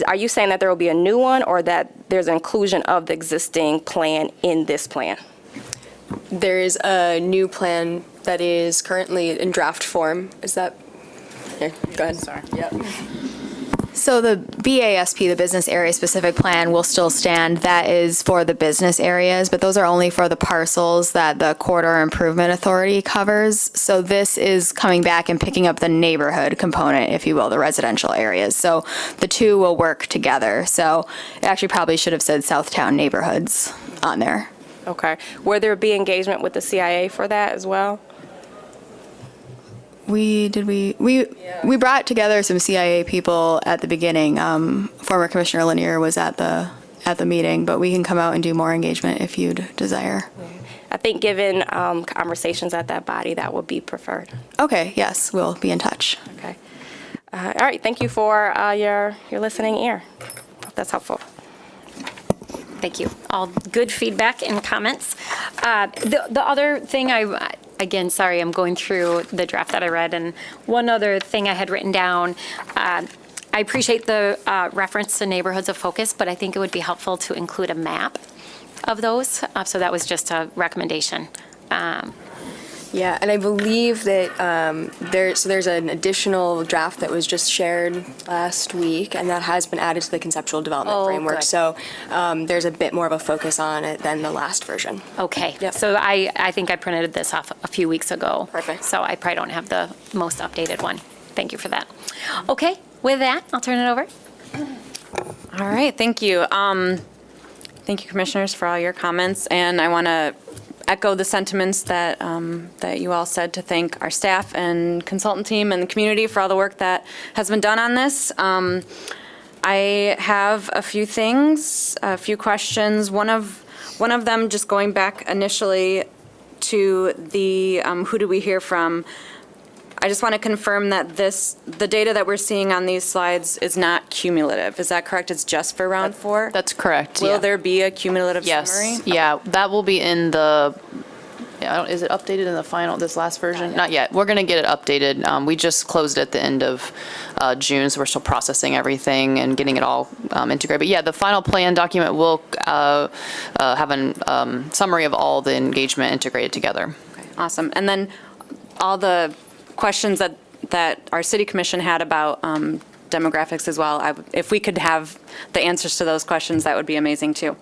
Are you saying that there will be a new one, or that there's an inclusion of the existing plan in this plan? There is a new plan that is currently in draft form. Is that? Here, go ahead. Sorry. Yep. So the BASP, the Business Area Specific Plan, will still stand. That is for the business areas, but those are only for the parcels that the Corridor Improvement Authority covers. So this is coming back and picking up the neighborhood component, if you will, the residential areas. So the two will work together. So it actually probably should have said Southtown neighborhoods on there. Okay. Will there be engagement with the CIA for that as well? We brought together some CIA people at the beginning. Former Commissioner Lanier was at the meeting, but we can come out and do more engagement if you'd desire. I think given conversations at that body, that would be preferred. Okay, yes, we'll be in touch. Okay. All right, thank you for your listening ear. Hope that's helpful. Thank you. All good feedback and comments. The other thing again, sorry, I'm going through the draft that I read, and one other thing I had written down, I appreciate the reference to neighborhoods of focus, but I think it would be helpful to include a map of those. So that was just a recommendation. Yeah, and I believe that there's an additional draft that was just shared last week, and that has been added to the conceptual development framework. good. So there's a bit more of a focus on it than the last version. Okay, Yep. so I think I printed this off a few weeks ago. Perfect. So I probably don't have the most updated one. Thank you for that. Okay, with that, I'll turn it over. All right, thank you. Thank you, commissioners, for all your comments, and I want to echo the sentiments that that you all said to thank our staff and consultant team and the community for all the work that has been done on this. I have a few things, a few questions. One of them, just going back initially to the who do we hear from? I just want to confirm that the data that we're seeing on these slides is not cumulative. Is that correct? It's just for round 4? That's correct, Will yeah. there be a cumulative summary? Yes, yeah, that will be in the, is it updated in the final, this last version? Not yet. We're going to get it updated. We just closed at the end of June, so we're still processing everything and getting it all integrated. But yeah, the final plan document will have a summary of all the engagement integrated together. Okay, awesome. And then all the questions that our city commission had about demographics as well, if we could have the answers to those questions, that would be amazing too.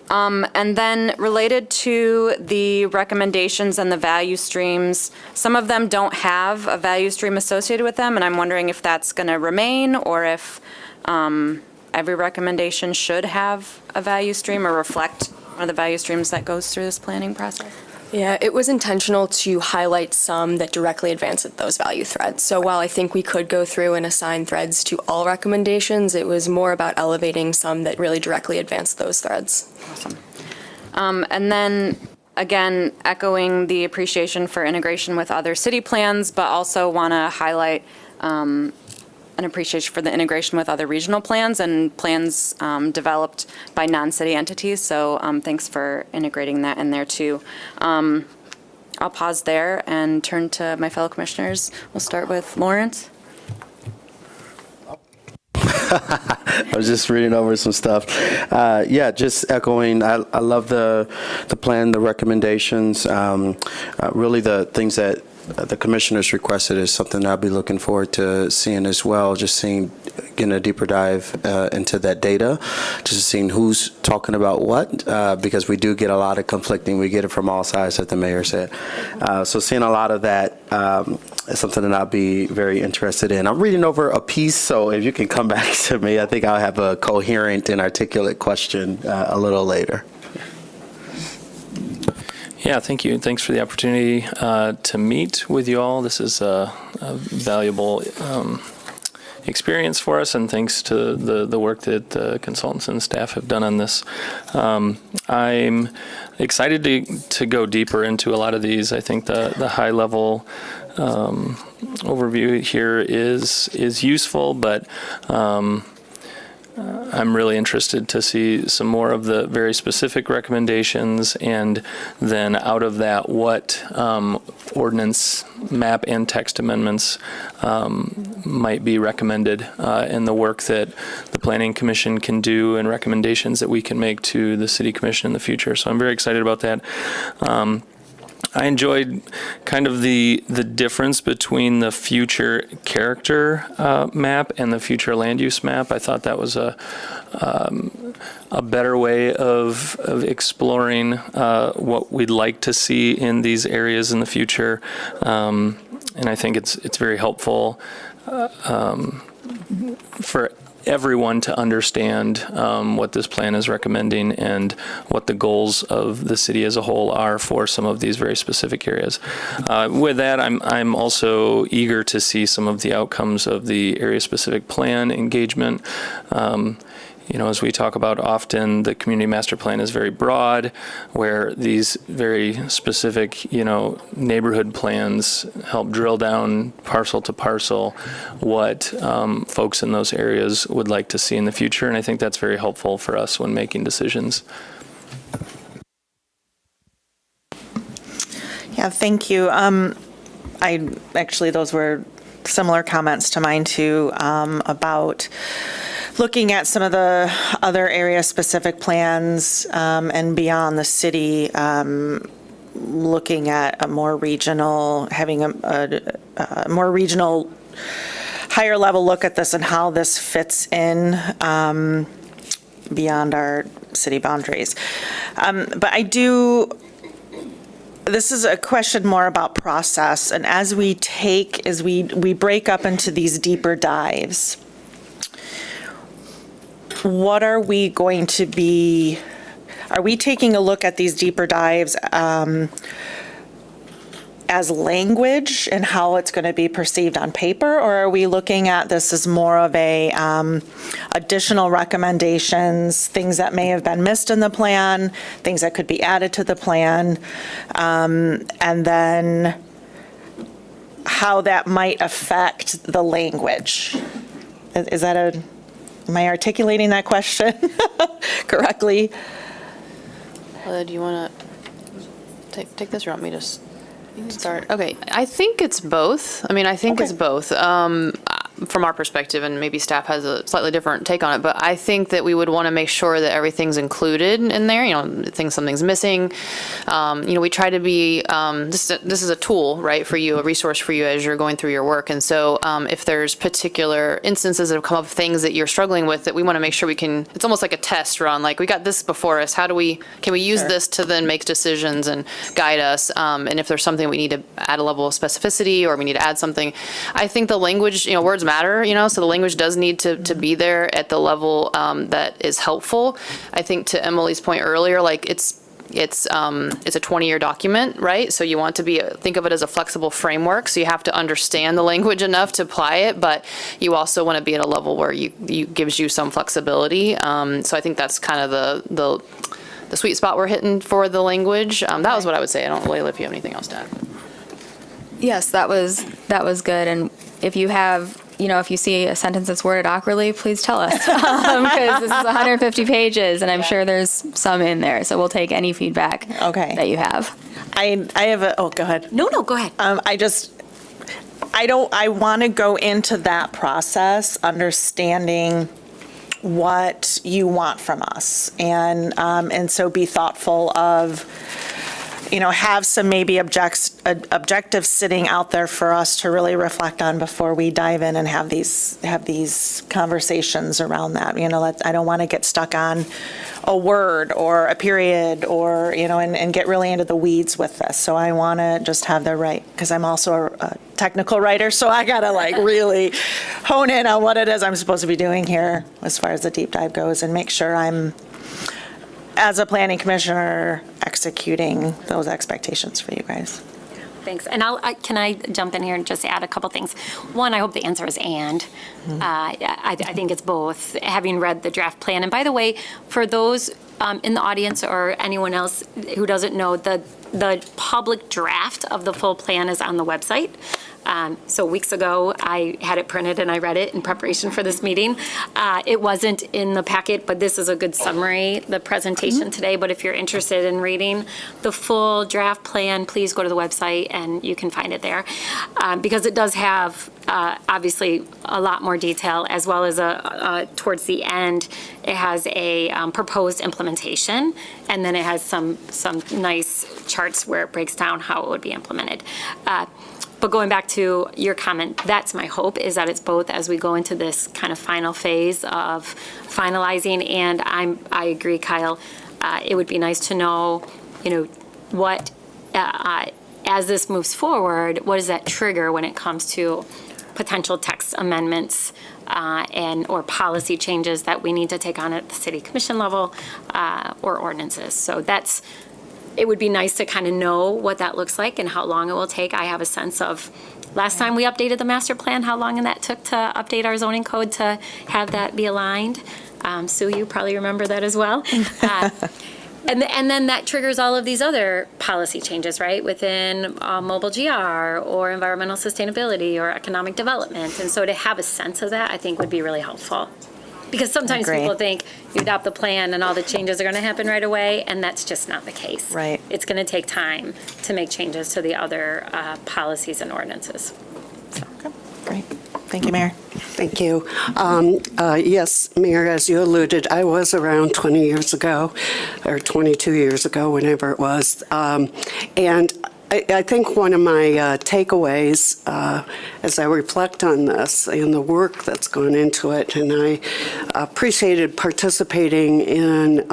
And then related to the recommendations and the value streams, some of them don't have a value stream associated with them, and I'm wondering if that's going to remain or if every recommendation should have a value stream or reflect one of the value streams that goes through this planning process. Yeah, it was intentional to highlight some that directly advance those value threads. So while I think we could go through and assign threads to all recommendations, it was more about elevating some that really directly advance those threads. Awesome. And then, again, echoing the appreciation for integration with other city plans, but also want to highlight an appreciation for the integration with other regional plans and plans developed by non-city entities. So thanks for integrating that in there too. I'll pause there and turn to my fellow commissioners. We'll start with Lawrence. I was just reading over some stuff. Yeah, just echoing, I love the plan, the recommendations, really the things that the commissioners requested is something I'll be looking forward to seeing as well, just getting a deeper dive into that data, just seeing who's talking about what, because we do get a lot of conflicting. We get it from all sides, as the mayor said. So seeing a lot of that is something that I'll be very interested in. I'm reading over a piece, so if you can come back to me, I think I'll have a coherent and articulate question a little later. Yeah, thank you. Thanks for the opportunity to meet with you all. This is a valuable experience for us, and thanks to the work that the consultants and staff have done on this. I'm excited to go deeper into a lot of these. I think the high-level overview here is useful, but I'm really interested to see some more of the very specific recommendations, and then out of that, what ordinance, map, and text amendments might be recommended in the work that the Planning Commission can do and recommendations that we can make to the City Commission in the future. So I'm very excited about that. I enjoyed kind of the difference between the future character map and the future land use map. I thought that was a better way of exploring what we'd like to see in these areas in the future, and I think it's very helpful for everyone to understand what this plan is recommending and what the goals of the city as a whole are for some of these very specific areas. With that, I'm also eager to see some of the outcomes of the area-specific plan engagement. As we talk about often, the community master plan is very broad, where these very specific, neighborhood plans help drill down parcel to parcel what folks in those areas would like to see in the future. And I think that's very helpful for us when making decisions. Yeah, thank you. Those were similar comments to mine too, about looking at some of the other area-specific plans and beyond the city, looking at a more regional, having a more regional, higher level look at this and how this fits in beyond our city boundaries. But this is a question more about process, and as we break up into these deeper dives, what are we going to be, are we taking a look at these deeper dives as language and how it's going to be perceived on paper, or are we looking at this as more of a additional recommendations, things that may have been missed in the plan, things that could be added to the plan, and then how that might affect the language? Am I articulating that question correctly? Do you want to take this, or want me to start? Okay, I think it's both. I mean, I think it's both. From our perspective, and maybe staff has a slightly different take on it, but I think that we would want to make sure that everything's included in there, something's missing. We try to be, this is a tool, right, for you, a resource for you as you're going through your work. And so if there's particular instances that have come up, things that you're struggling with, that we want to make sure we can, it's almost like a test run, like we got this before us, can we use this to then make decisions and guide us? And if there's something we need to add a level of specificity, or we need to add something, I think the language, words matter, so the language does need to be there at the level that is helpful. I think to Emily's point earlier, like it's a 20-year document, right? So you want to think of it as a flexible framework. So you have to understand the language enough to apply it, but you also want to be at a level where you gives you some flexibility. So I think that's kind of the sweet spot we're hitting for the language. That was what I would say. I don't know, Layla, if you have anything else to add. Yes, that was good. And if you have, if you see a sentence that's worded awkwardly, please tell us, because this is 150 pages, and I'm sure there's some in there. So we'll take any feedback that you have. I have go ahead. No, go ahead. I want to go into that process understanding what you want from us, and so be thoughtful of, have some maybe objectives sitting out there for us to really reflect on before we dive in and have these conversations around that. I don't want to get stuck on a word or a period, or and get really into the weeds with this. So I want to just have the right, because I'm also a technical writer, so I gotta really hone in on what it is I'm supposed to be doing here as far as the deep dive goes, and make sure I'm, as a planning commissioner, executing those expectations for you guys. Thanks. And can I jump in here and just add a couple things? One, I hope the answer is and. I think it's both, having read the draft plan. And by the way, for those in the audience or anyone else who doesn't know, the public draft of the full plan is on the website. So weeks ago, I had it printed and I read it in preparation for this meeting. It wasn't in the packet, but this is a good summary, the presentation today. But if you're interested in reading the full draft plan, please go to the website and you can find it there. Because it does have, obviously, a lot more detail, as well as towards the end, it has a proposed implementation, and then it has some nice charts where it breaks down how it would be implemented. But going back to your comment, that's my hope, is that it's both as we go into this kind of final phase of finalizing. And I agree, Kyle. It would be nice to know, what, as this moves forward, what does that trigger when it comes to potential text amendments or policy changes that we need to take on at the city commission level or ordinances. So it would be nice to kind of know what that looks like and how long it will take. I have a sense of last time we updated the master plan, how long that took to update our zoning code to have that be aligned. Sue, you probably remember that as well. And then that triggers all of these other policy changes, right, within mobile GR or environmental sustainability or economic development. And so to have a sense of that, I think, would be really helpful. Because sometimes people think you adopt the plan and all the changes are going to happen right away, and that's just not the case. Right. It's going to take time to make changes to the other policies and ordinances. So. Okay, great. Thank you, Mayor. Thank you. Yes, Mayor, as you alluded, I was around 20 years ago, or 22 years ago, whenever it was. And I think one of my takeaways as I reflect on this and the work that's gone into it, and I appreciated participating in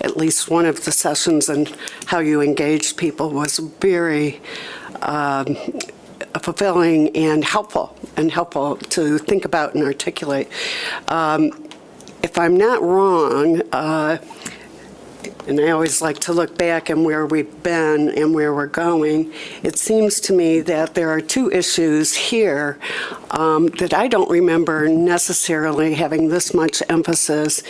at least one of the sessions and how you engaged people was very fulfilling and helpful to think about and articulate. If I'm not wrong, and I always like to look back and where we've been and where we're going, it seems to me that there are two issues here that I don't remember necessarily having this much emphasis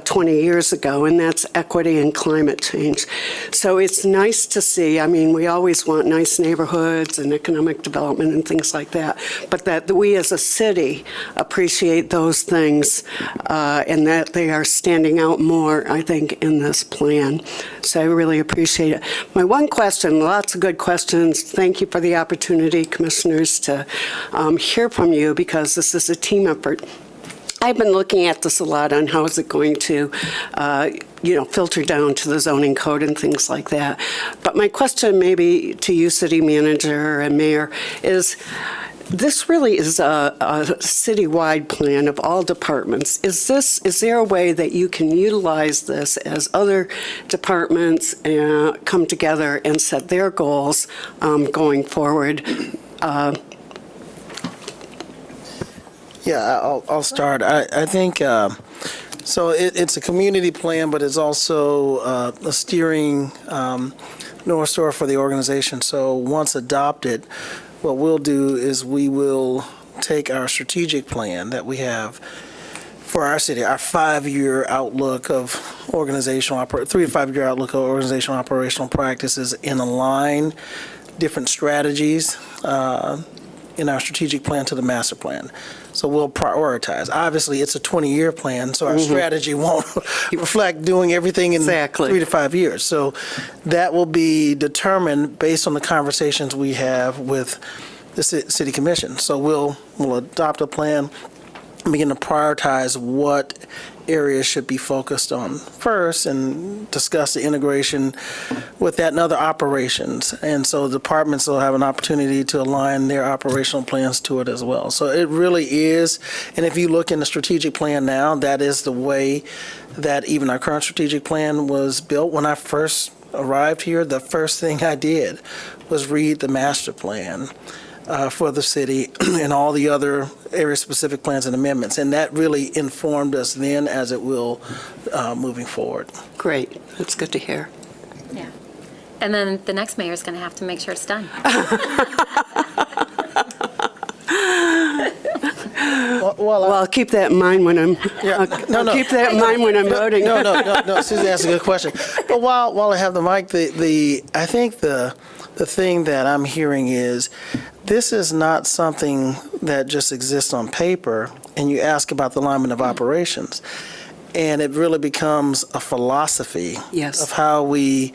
20 years ago, and that's equity and climate change. So it's nice to see, I mean, we always want nice neighborhoods and economic development and things like that, but that we as a city appreciate those things and that they are standing out more, I think, in this plan. So I really appreciate it. My one question, lots of good questions. Thank you for the opportunity, commissioners, to hear from you because this is a team effort. I've been looking at this a lot on how is it going to, filter down to the zoning code and things like that. But my question maybe to you, city manager and mayor, is this really is a citywide plan of all departments. Is there a way that you can utilize this as other departments come together and set their goals going forward? Yeah, I'll start. I think, so it's a community plan, but it's also a steering North Star for the organization. So once adopted, what we'll do is we will take our strategic plan that we have for our city, our 5-year outlook of organizational, 3 to 5 year outlook of organizational operational practices, and align different strategies in our strategic plan to the master plan. So we'll prioritize. Obviously, it's a 20-year plan, so our strategy won't reflect doing everything in 3 to 5 years. So that will be determined based on the conversations we have with the city commission. So we'll adopt a plan, begin to prioritize what areas should be focused on first and discuss the integration with that and other operations. And so departments will have an opportunity to align their operational plans to it as well. So it really is, and if you look in the strategic plan now, that is the way that even our current strategic plan was built. When I first arrived here, the first thing I did was read the master plan for the city and all the other area-specific plans and amendments. And that really informed us then as it will moving forward. Great. That's good to hear. Yeah. And then the next mayor is going to have to make sure it's done. Well, I'll keep that in mind when I'm keep that in mind when I'm voting. No, Susie asked a good question. But while I have the mic, I think the thing that I'm hearing is this is not something that just exists on paper and you ask about the alignment of operations. And it really becomes a philosophy of how we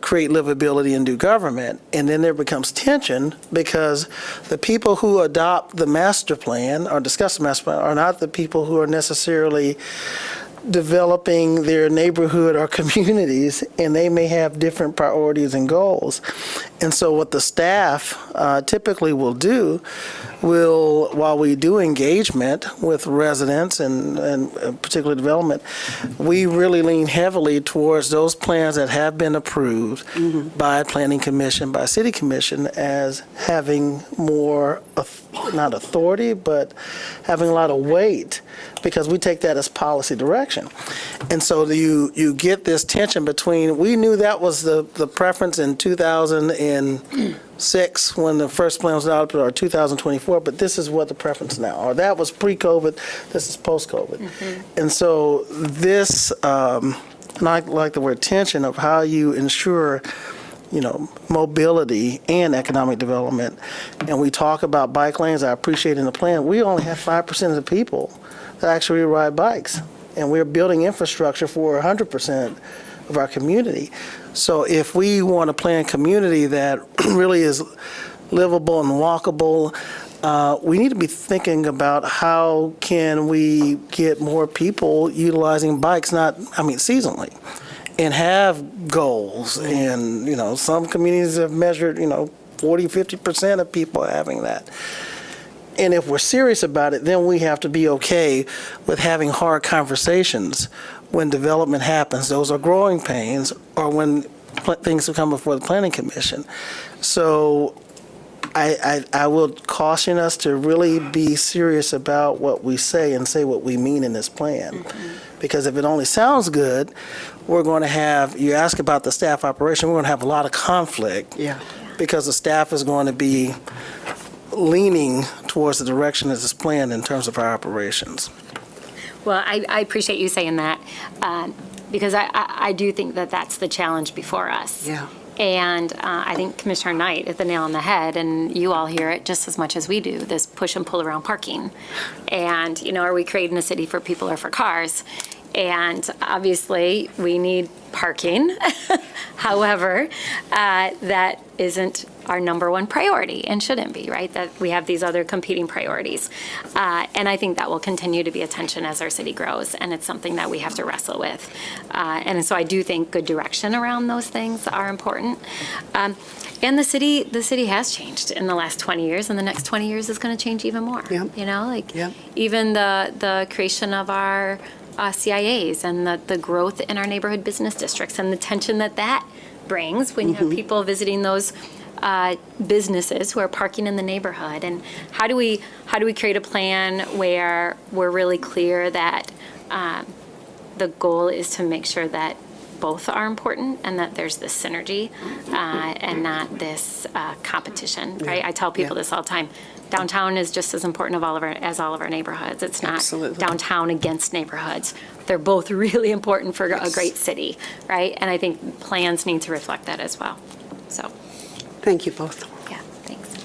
create livability and do government. And then there becomes tension because the people who adopt the master plan or discuss the master plan are not the people who are necessarily developing their neighborhood or communities, and they may have different priorities and goals. And so what the staff typically will do while we do engagement with residents and particular development, we really lean heavily towards those plans that have been approved by Planning Commission, by City Commission, as having more, not authority, but having a lot of weight, because we take that as policy direction. And so you get this tension between, we knew that was the preference in 2006 when the first plan was adopted, or 2024, but this is what the preference now, or that was pre-COVID, this is post-COVID. And so this, and I like the word tension of how you ensure mobility and economic development. And we talk about bike lanes. I appreciate in the plan, we only have 5% of the people that actually ride bikes. And we're building infrastructure for 100% of our community. So if we want to plan a community that really is livable and walkable, we need to be thinking about how can we get more people utilizing bikes, seasonally, and have goals. And, some communities have measured, 40, 50% of people having that. And if we're serious about it, then we have to be okay with having hard conversations when development happens. Those are growing pains, or when things come before the Planning Commission. So I will caution us to really be serious about what we say and say what we mean in this plan. Because if it only sounds good, we're going to have, you ask about the staff operation, we're going to have a lot of conflict. Yeah. Because the staff is going to be leaning towards the direction that is planned in terms of our operations. Well, I appreciate you saying that, because I do think that that's the challenge before us. Yeah. And I think Commissioner Knight hit the nail on the head, and you all hear it just as much as we do, this push and pull around parking. And, are we creating a city for people or for cars? And obviously, we need parking. However, that isn't our number one priority and shouldn't be, right? That we have these other competing priorities. And I think that will continue to be a tension as our city grows, and it's something that we have to wrestle with. And so I do think good direction around those things are important. And the city has changed in the last 20 years, and the next 20 years is going to change even more. Yep. Even the creation of our CIAs and the growth in our neighborhood business districts and the tension that brings when you have people visiting those businesses who are parking in the neighborhood. And how do we create a plan where we're really clear that the goal is to make sure that both are important and that there's this synergy and not this competition, right? I tell people this all the time. Downtown is just as important as all of our neighborhoods. It's not downtown against neighborhoods. They're both really important for a great city, right? And I think plans need to reflect that as well. So, thank you both. Yeah, thanks.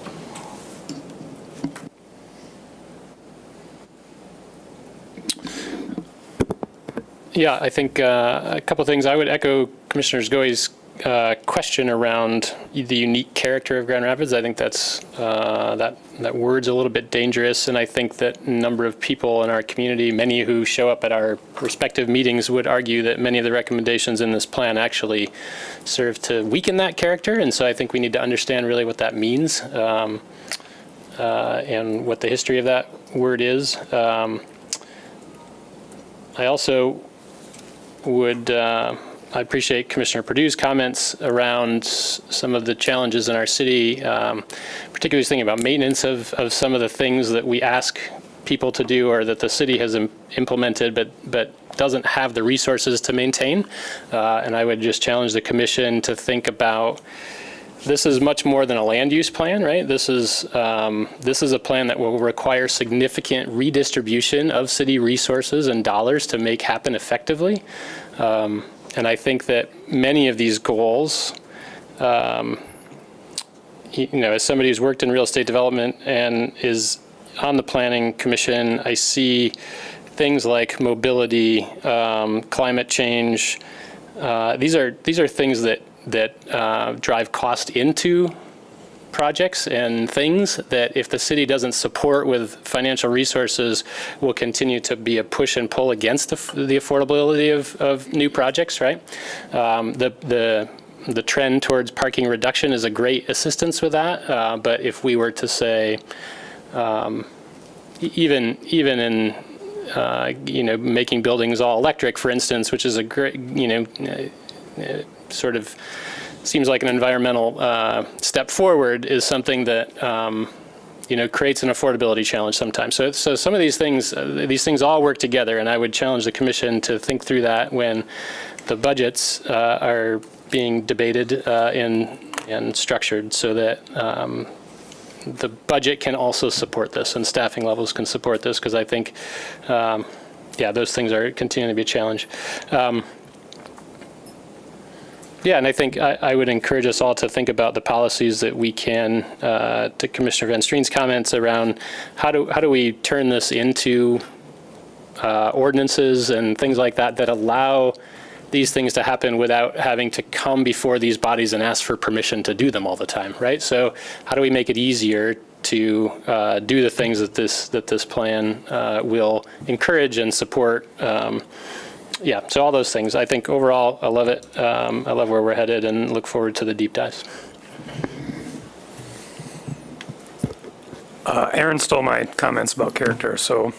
Yeah, I think a couple of things. I would echo Commissioner Sgoi's question around the unique character of Grand Rapids. I think that's that word's a little bit dangerous, and I think that a number of people in our community, many who show up at our respective meetings, would argue that many of the recommendations in this plan actually serve to weaken that character. And so I think we need to understand really what that means and what the history of that word is. I also would I appreciate Commissioner Perdue's comments around some of the challenges in our city, particularly thinking about maintenance of some of the things that we ask people to do or that the city has implemented but doesn't have the resources to maintain. And I would just challenge the commission to think about, this is much more than a land use plan, right? This is a plan that will require significant redistribution of city resources and dollars to make happen effectively. And I think that many of these goals, as somebody who's worked in real estate development and is on the Planning Commission, I see things like mobility, climate change. These are things that drive cost into projects and things that if the city doesn't support with financial resources will continue to be a push and pull against the affordability of new projects, right? The trend towards parking reduction is a great assistance with that, but if we were to say, even in making buildings all electric, for instance, which is a great, sort of seems like an environmental step forward, is something that creates an affordability challenge sometimes. So some of these things all work together, and I would challenge the commission to think through that when the budgets are being debated and structured, so that the budget can also support this and staffing levels can support this, because I think, those things are continuing to be a challenge. And I think I would encourage us all to think about the policies that we can, to Commissioner Van Streen's comments around how do we turn this into ordinances and things like that allow these things to happen without having to come before these bodies and ask for permission to do them all the time, right? So how do we make it easier to do the things that this plan will encourage and support. Yeah, so all those things. I think overall, I love it. I love where we're headed and look forward to the deep dives. Aaron stole my comments about character, so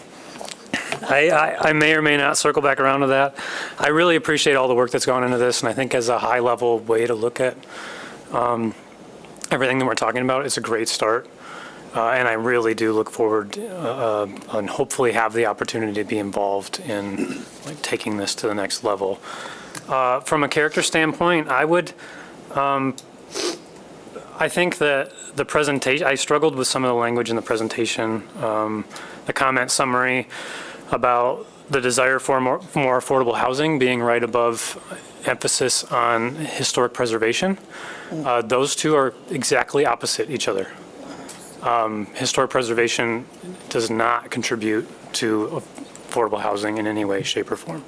I may or may not circle back around to that. I really appreciate all the work that's gone into this, and I think as a high-level way to look at everything that we're talking about, it's a great start. And I really do look forward and hopefully have the opportunity to be involved in taking this to the next level. From a character standpoint, I think that the presentation, I struggled with some of the language in the presentation, the comment summary about the desire for more affordable housing being right above emphasis on historic preservation. Those two are exactly opposite each other. Historic preservation does not contribute to affordable housing in any way, shape, or form.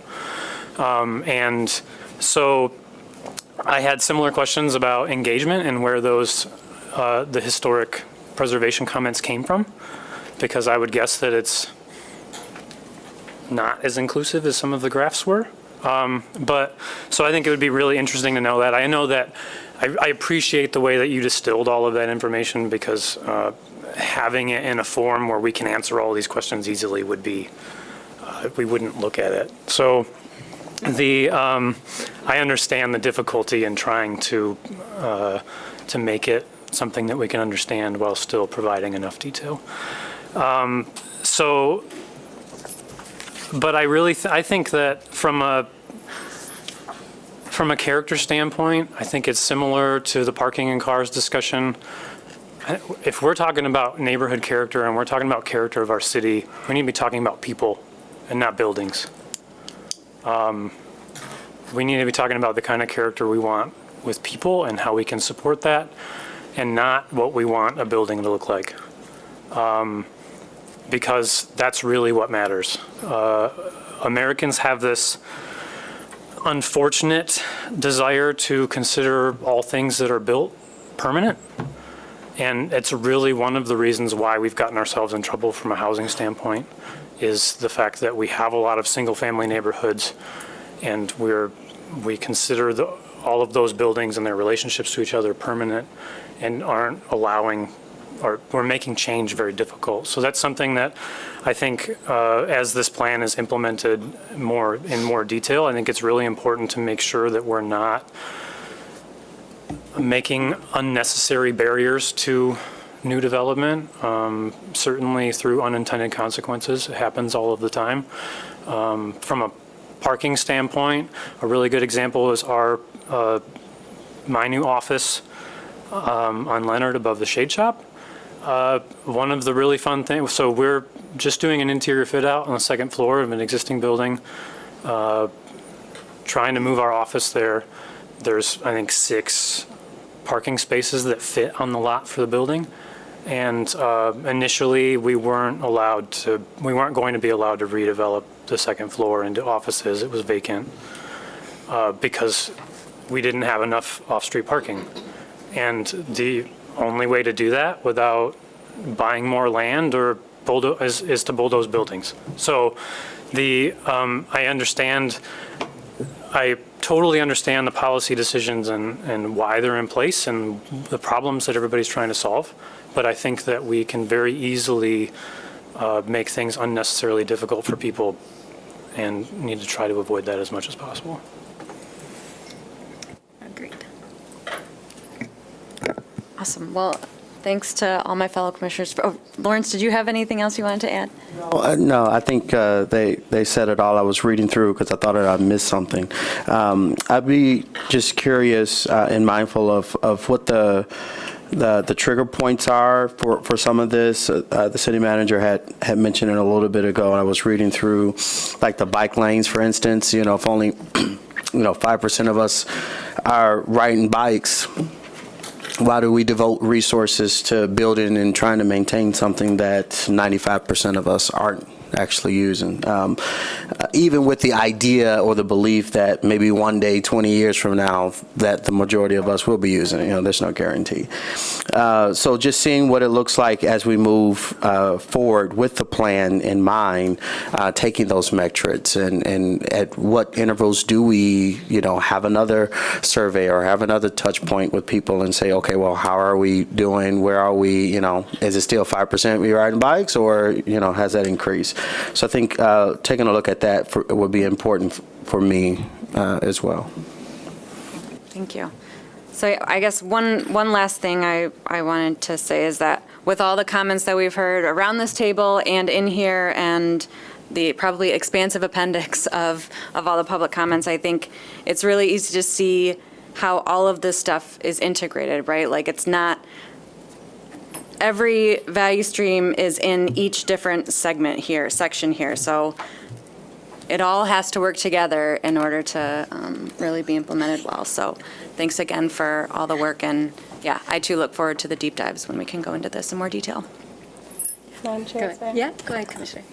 And so I had similar questions about engagement and where those, the historic preservation comments came from, because I would guess that it's not as inclusive as some of the graphs were. But so I think it would be really interesting to know that. I know that I appreciate the way that you distilled all of that information, because having it in a form where we can answer all these questions easily would be, we wouldn't look at it. So I understand the difficulty in trying to make it something that we can understand while still providing enough detail. But I think that from a character standpoint, I think it's similar to the parking and cars discussion. If we're talking about neighborhood character and we're talking about character of our city, we need to be talking about people and not buildings. We need to be talking about the kind of character we want with people and how we can support that, and not what we want a building to look like. Because that's really what matters. Americans have this unfortunate desire to consider all things that are built permanent. And it's really one of the reasons why we've gotten ourselves in trouble from a housing standpoint, is the fact that we have a lot of single-family neighborhoods, and we consider all of those buildings and their relationships to each other permanent, and aren't allowing, or we're making change very difficult. So that's something that I think as this plan is implemented in more detail, I think it's really important to make sure that we're not making unnecessary barriers to new development, certainly through unintended consequences. It happens all of the time. From a parking standpoint, a really good example is my new office on Leonard above the Shade Shop. One of the really fun things, so we're just doing an interior fit out on the second floor of an existing building, trying to move our office there. There's, I think, 6 parking spaces that fit on the lot for the building. And initially, we weren't going to be allowed to redevelop the second floor into offices. It was vacant because we didn't have enough off-street parking. And the only way to do that without buying more land or is to bulldoze buildings. So I totally understand the policy decisions and why they're in place and the problems that everybody's trying to solve. But I think that we can very easily make things unnecessarily difficult for people, and need to try to avoid that as much as possible. Agreed. Awesome. Well, thanks to all my fellow commissioners. Lawrence, did you have anything else you wanted to add? No, I think they said it all. I was reading through because I thought I missed something. I'd be just curious and mindful of what the trigger points are for some of this. The city manager had mentioned it a little bit ago, and I was reading through, like the bike lanes, for instance. If only 5% of us are riding bikes, why do we devote resources to building and trying to maintain something that 95% of us aren't actually using? even with the idea or the belief that maybe one day, 20 years from now, that the majority of us will be using it. There's no guarantee. So just seeing what it looks like as we move forward with the plan in mind, taking those metrics and at what intervals do we, have another survey or have another touch point with people and say, okay, well, how are we doing? Where are we? Is it still 5% we riding bikes, or, has that increased? So I think taking a look at that would be important for me as well. Thank you. So I guess one last thing I wanted to say is that with all the comments that we've heard around this table and in here and the probably expansive appendix of all the public comments, I think it's really easy to see how all of this stuff is integrated, right? Like, it's not, every value stream is in each different section here. So it all has to work together in order to really be implemented well. So thanks again for all the work. And yeah, I too look forward to the deep dives when we can go into this in more detail. Yeah, go ahead, Commissioner.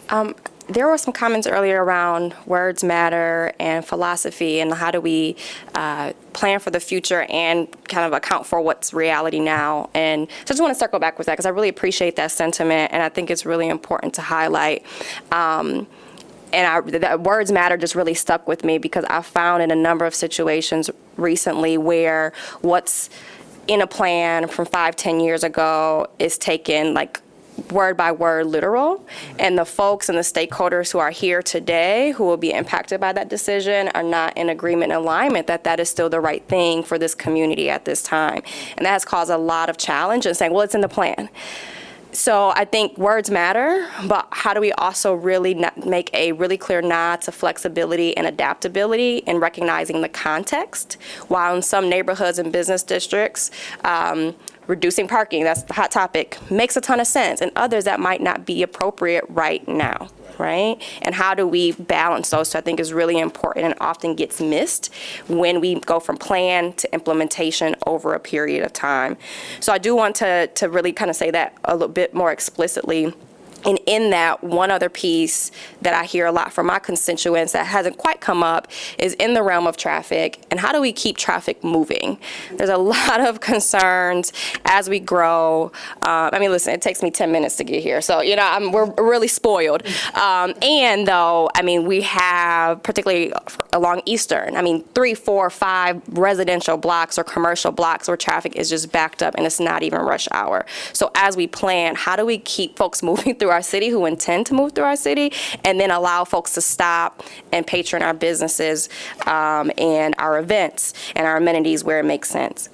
There were some comments earlier around words matter and philosophy and how do we plan for the future and kind of account for what's reality now. And so I just want to circle back with that because I really appreciate that sentiment, and I think it's really important to highlight. And that words matter just really stuck with me because I found in a number of situations recently where what's in a plan from 5-10 years ago is taken like word by word literal, and the folks and the stakeholders who are here today who will be impacted by that decision are not in agreement and alignment that that is still the right thing for this community at this time. And that has caused a lot of challenge in saying, well, it's in the plan. So I think words matter, but how do we also really make a really clear nod to flexibility and adaptability in recognizing the context, while in some neighborhoods and business districts, reducing parking, that's the hot topic, makes a ton of sense, and others that might not be appropriate right now, right? And how do we balance those? So I think is really important and often gets missed when we go from plan to implementation over a period of time. So I do want to really kind of say that a little bit more explicitly. And in that, one other piece that I hear a lot from my constituents that hasn't quite come up is in the realm of traffic and how do we keep traffic moving? There's a lot of concerns as we grow. I mean, listen, it takes me 10 minutes to get here. So, we're really spoiled. And though, I mean, we have, particularly along Eastern, 3, 4, 5 residential blocks or commercial blocks where traffic is just backed up and it's not even rush hour. So as we plan, how do we keep folks moving through our city who intend to move through our city, and then allow folks to stop and patron our businesses and our events and our amenities where it makes sense.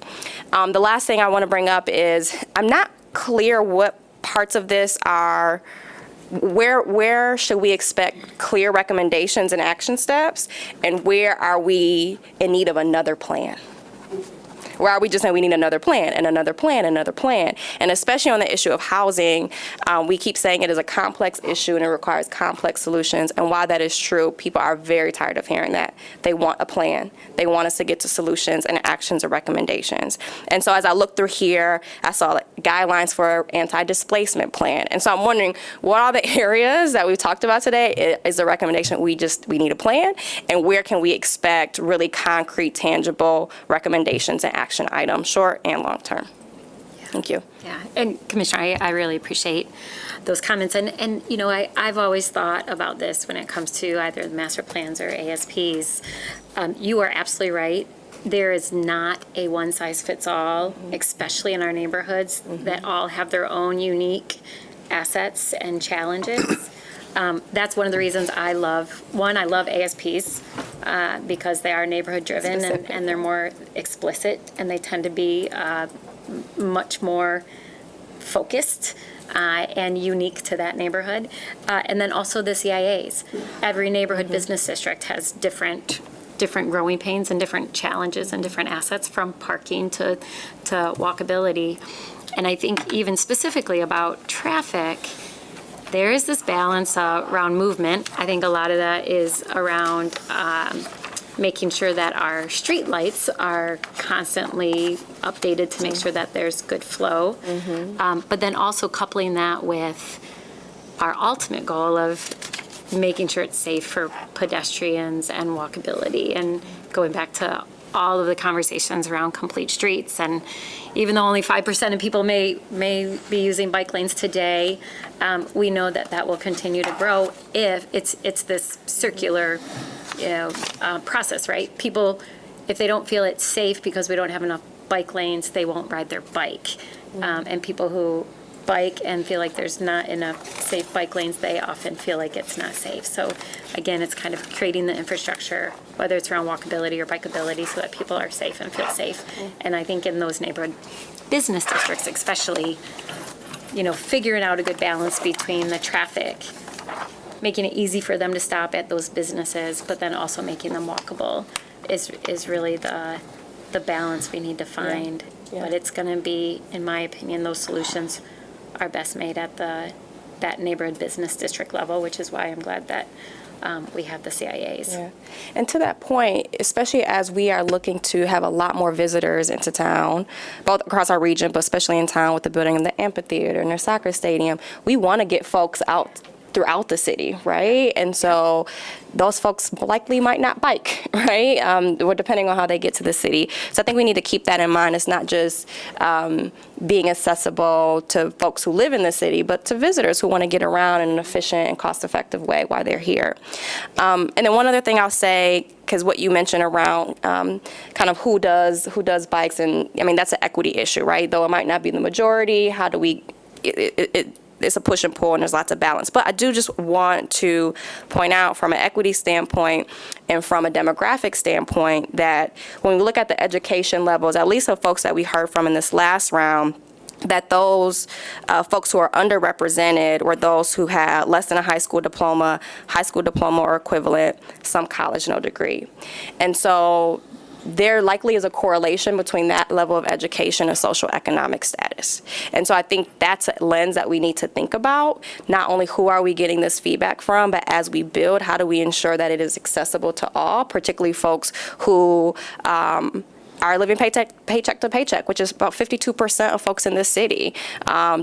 The last thing I want to bring up is I'm not clear what parts of this are, where should we expect clear recommendations and action steps, and where are we in need of another plan? Where are we just saying we need another plan and another plan and another plan? And especially on the issue of housing, we keep saying it is a complex issue and it requires complex solutions. And while that is true, people are very tired of hearing that. They want a plan. They want us to get to solutions and actions or recommendations. And so as I look through here, I saw guidelines for anti-displacement plan. And so I'm wondering, what are the areas that we've talked about today is the recommendation we need a plan, and where can we expect really concrete, tangible recommendations and action items, short and long term? Thank you. Yeah, and Commissioner, I really appreciate those comments. And I've always thought about this when it comes to either the master plans or ASPs. You are absolutely right. There is not a one-size-fits-all, especially in our neighborhoods that all have their own unique assets and challenges. That's one of the reasons I love ASPs because they are neighborhood driven and they're more explicit, and they tend to be much more focused and unique to that neighborhood. And then also the CIAs. Every neighborhood business district has different growing pains and different challenges and different assets, from parking to walkability. And I think even specifically about traffic, there is this balance around movement. I think a lot of that is around making sure that our street lights are constantly updated to make sure that there's good flow. But then also coupling that with our ultimate goal of making sure it's safe for pedestrians and walkability, and going back to all of the conversations around complete streets. And even though only 5% of people may be using bike lanes today, we know that that will continue to grow if it's this circular process, right? People, if they don't feel it's safe because we don't have enough bike lanes, they won't ride their bike. And people who bike and feel like there's not enough safe bike lanes, they often feel like it's not safe. So again, it's kind of creating the infrastructure, whether it's around walkability or bikeability, so that people are safe and feel safe. And I think in those neighborhood business districts especially, figuring out a good balance between the traffic, making it easy for them to stop at those businesses, but then also making them walkable is really the balance we need to find. But it's going to be, in my opinion, those solutions are best made at that neighborhood business district level, which is why I'm glad that we have the CIAs. Yeah. And to that point, especially as we are looking to have a lot more visitors into town, both across our region, but especially in town with the building of the amphitheater and the soccer stadium, we want to get folks out throughout the city, right? And so those folks likely might not bike, right? Or depending on how they get to the city. So I think we need to keep that in mind. It's not just being accessible to folks who live in the city, but to visitors who want to get around in an efficient and cost-effective way while they're here. And then one other thing I'll say, because what you mentioned around kind of who does bikes, and I mean, that's an equity issue, right? Though it might not be the majority, how do we, it's a push and pull, and there's lots of balance. But I do just want to point out from an equity standpoint and from a demographic standpoint that when we look at the education levels, at least of folks that we heard from in this last round, that those folks who are underrepresented were those who had less than a high school diploma or equivalent, some college, no degree. And so there likely is a correlation between that level of education and social economic status. And so I think that's a lens that we need to think about. Not only who are we getting this feedback from, but as we build, how do we ensure that it is accessible to all, particularly folks who are living paycheck to paycheck, which is about 52% of folks in this city.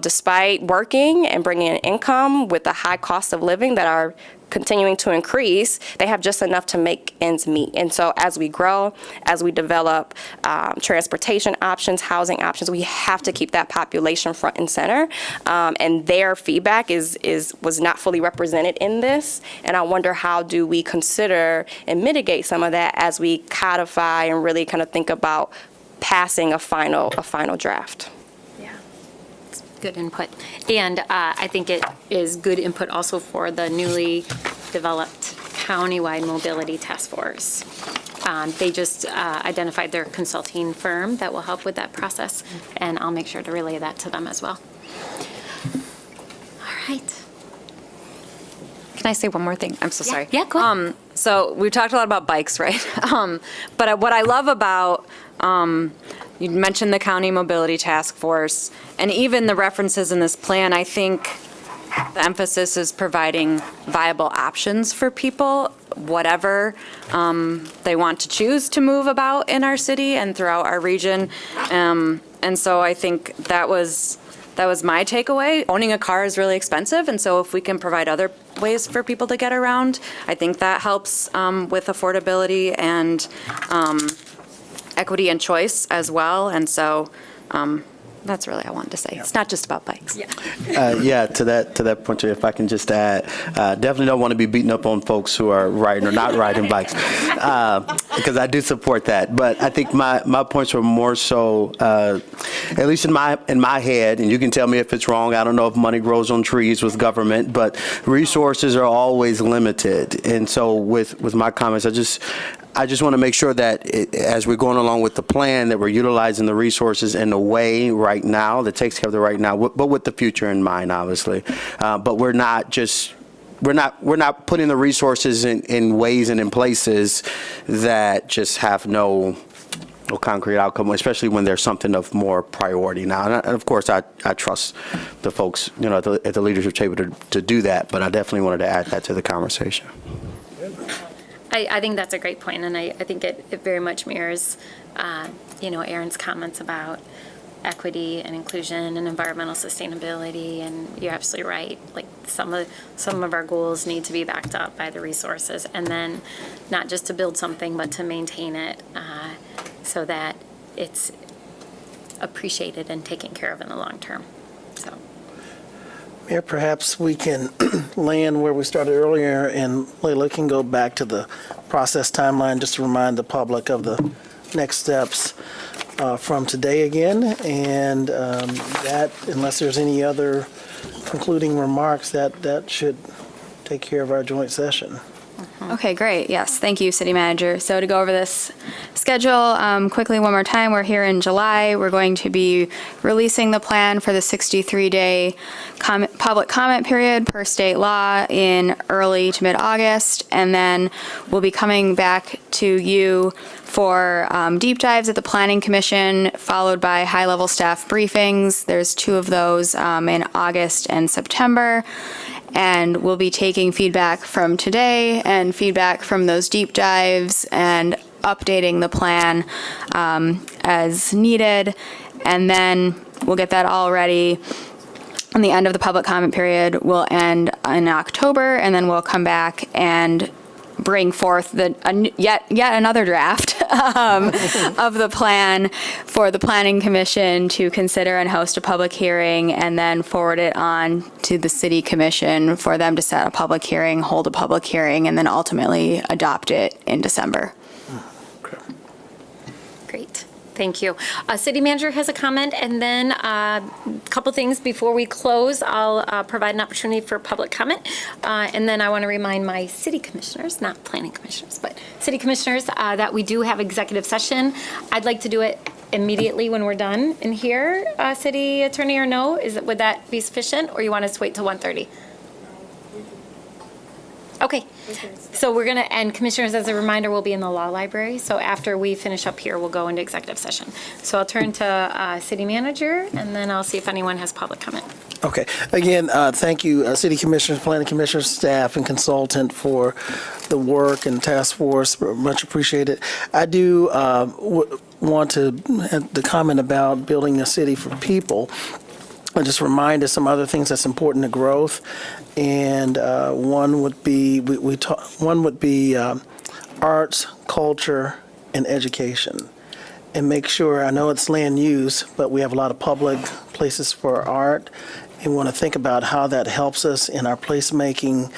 Despite working and bringing in income with the high cost of living that are continuing to increase, they have just enough to make ends meet. And so as we grow, as we develop transportation options, housing options, we have to keep that population front and center. And their feedback was not fully represented in this. And I wonder, how do we consider and mitigate some of that as we codify and really kind of think about passing a final draft? Good input. And I think it is good input also for the newly developed countywide mobility task force. They just identified their consulting firm that will help with that process, and I'll make sure to relay that to them as well. All right. Can I say one more thing? I'm so sorry. Yeah, go ahead. So we've talked a lot about bikes, right? But what I love about, you mentioned the County Mobility Task Force, and even the references in this plan, I think the emphasis is providing viable options for people, whatever they want to choose to move about in our city and throughout our region. And so I think that was my takeaway. Owning a car is really expensive, and so if we can provide other ways for people to get around, I think that helps with affordability and equity and choice as well. And so that's really what I wanted to say. It's not just about bikes. Yeah, to that point, if I can just add, definitely don't want to be beating up on folks who are riding or not riding bikes, because I do support that. But I think my points were more so, at least in my head, and you can tell me if it's wrong. I don't know if money grows on trees with government, but resources are always limited. And so with my comments, I just want to make sure that as we're going along with the plan, that we're utilizing the resources in a way right now that takes care of the right now, but with the future in mind, obviously. But we're not putting the resources in ways and in places that just have no concrete outcome, especially when there's something of more priority now. And of course, I trust the folks, at the leadership table to do that, but I definitely wanted to add that to the conversation. I think that's a great point, and I think it very much mirrors, Aaron's comments about equity and inclusion and environmental sustainability, and you're absolutely right. Like some of our goals need to be backed up by the resources, and then not just to build something, but to maintain it so that it's appreciated and taken care of in the long term. So. Mayor, perhaps we can land where we started earlier, and Layla can go back to the process timeline just to remind the public of the next steps from today again. And that, unless there's any other concluding remarks, that should take care of our joint session. Okay, great. Yes, thank you, City Manager. So to go over this schedule quickly one more time, we're here in July. We're going to be releasing the plan for the 63-day public comment period per state law in early to mid-August, and then we'll be coming back to you for deep dives at the Planning Commission, followed by high-level staff briefings. There's 2 of those in August and September. And we'll be taking feedback from today and feedback from those deep dives and updating the plan as needed. And then we'll get that all ready. And the end of the public comment period will end in October, and then we'll come back and bring forth yet another draft of the plan for the Planning Commission to consider and host a public hearing, and then forward it on to the City Commission for them to set a public hearing, hold a public hearing, and then ultimately adopt it in December. Great. Thank you. City Manager has a comment, and then a couple things before we close. I'll provide an opportunity for public comment, and then I want to remind my city commissioners, not planning commissioners, but city commissioners, that we do have executive session. I'd like to do it immediately when we're done in here, City Attorney, or no? Would that be sufficient, or you want us to wait till 1:30? Okay, so we're going to, and commissioners, as a reminder, we'll be in the law library. So after we finish up here, we'll go into executive session. So I'll turn to City Manager, and then I'll see if anyone has public comment. Okay. Again, thank you, City Commissioners, Planning Commissioners, staff, and consultant for the work and task force. Much appreciated. I do want to the comment about building a city for people. I just remind us some other things that's important to growth, and one would be arts, culture, and education. And make sure, I know it's land use, but we have a lot of public places for art, and we want to think about how that helps us in our placemaking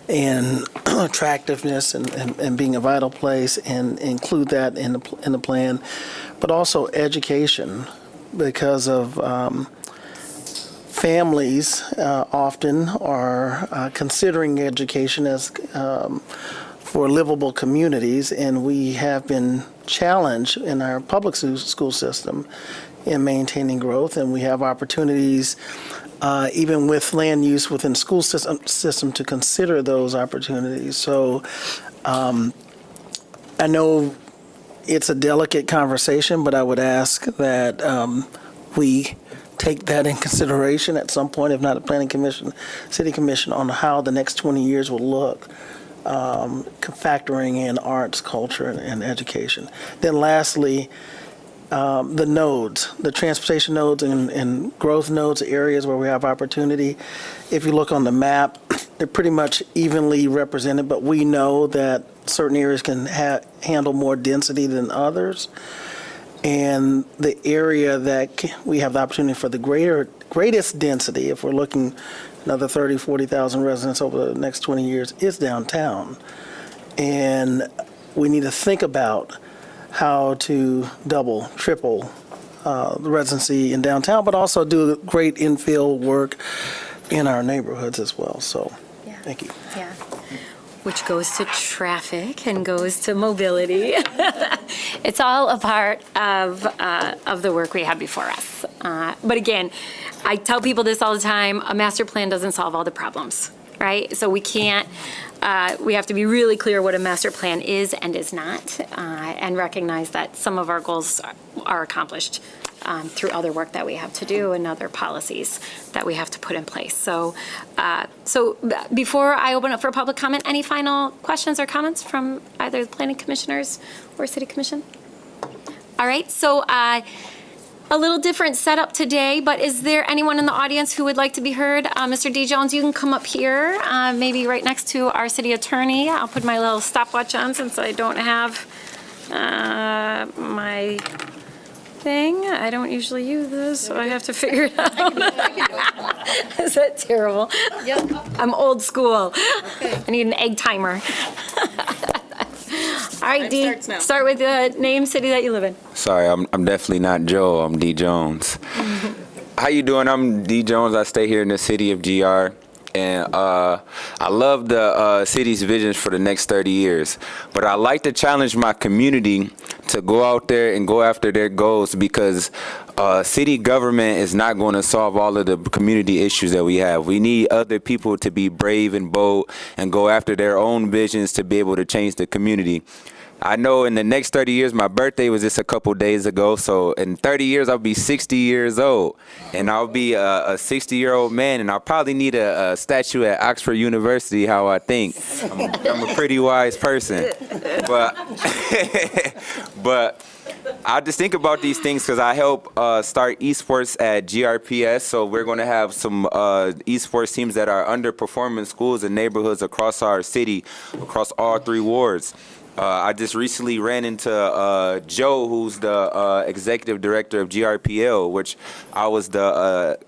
and attractiveness and being a vital place, and include that in the plan. But also education, because of families often are considering education as for livable communities, and we have been challenged in our public school system in maintaining growth, and we have opportunities even with land use within school system to consider those opportunities. So I know it's a delicate conversation, but I would ask that we take that in consideration at some point, if not a Planning Commission, City Commission, on how the next 20 years will look, factoring in arts, culture, and education. Then lastly, the nodes, the transportation nodes and growth nodes, areas where we have opportunity. If you look on the map, they're pretty much evenly represented, but we know that certain areas can handle more density than others. And the area that we have the opportunity for the greatest density, if we're looking another 30, 40,000 residents over the next 20 years, is downtown. And we need to think about how to double, triple the residency in downtown, but also do great infill work in our neighborhoods as well. So, thank you. Yeah. Which goes to traffic and goes to mobility. It's all a part of the work we have before us. But again, I tell people this all the time, a master plan doesn't solve all the problems, right? So we can't, we have to be really clear what a master plan is and is not, and recognize that some of our goals are accomplished through other work that we have to do and other policies that we have to put in place. So, before I open up for public comment, any final questions or comments from either the planning commissioners or city commission? All right, so a little different setup today, but is there anyone in the audience who would like to be heard? Mr. D. Jones, you can come up here, maybe right next to our city attorney. I'll put my little stopwatch on since I don't have my thing. I don't usually use this, so I have to figure it out. Is that terrible? Yep. I'm old school. I need an egg timer. All right, D, start with the name, city that you live in. Sorry, I'm definitely not Joe. I'm D. Jones. How you doing? I'm D. Jones. I stay here in the city of GR. And I love the city's visions for the next 30 years. But I like to challenge my community to go out there and go after their goals, because city government is not going to solve all of the community issues that we have. We need other people to be brave and bold and go after their own visions to be able to change the community. I know in the next 30 years, my birthday was just a couple days ago, so in 30 years, I'll be 60 years old, and I'll be a 60-year-old man, and I'll probably need a statue at Oxford University, how I think. I'm a pretty wise person, but I just think about these things because I help start esports at GRPS, so we're going to have some esports teams that are underperforming schools and neighborhoods across our city, across all 3 wards. I just recently ran into Joe, who's the executive director of GRPL, which I was the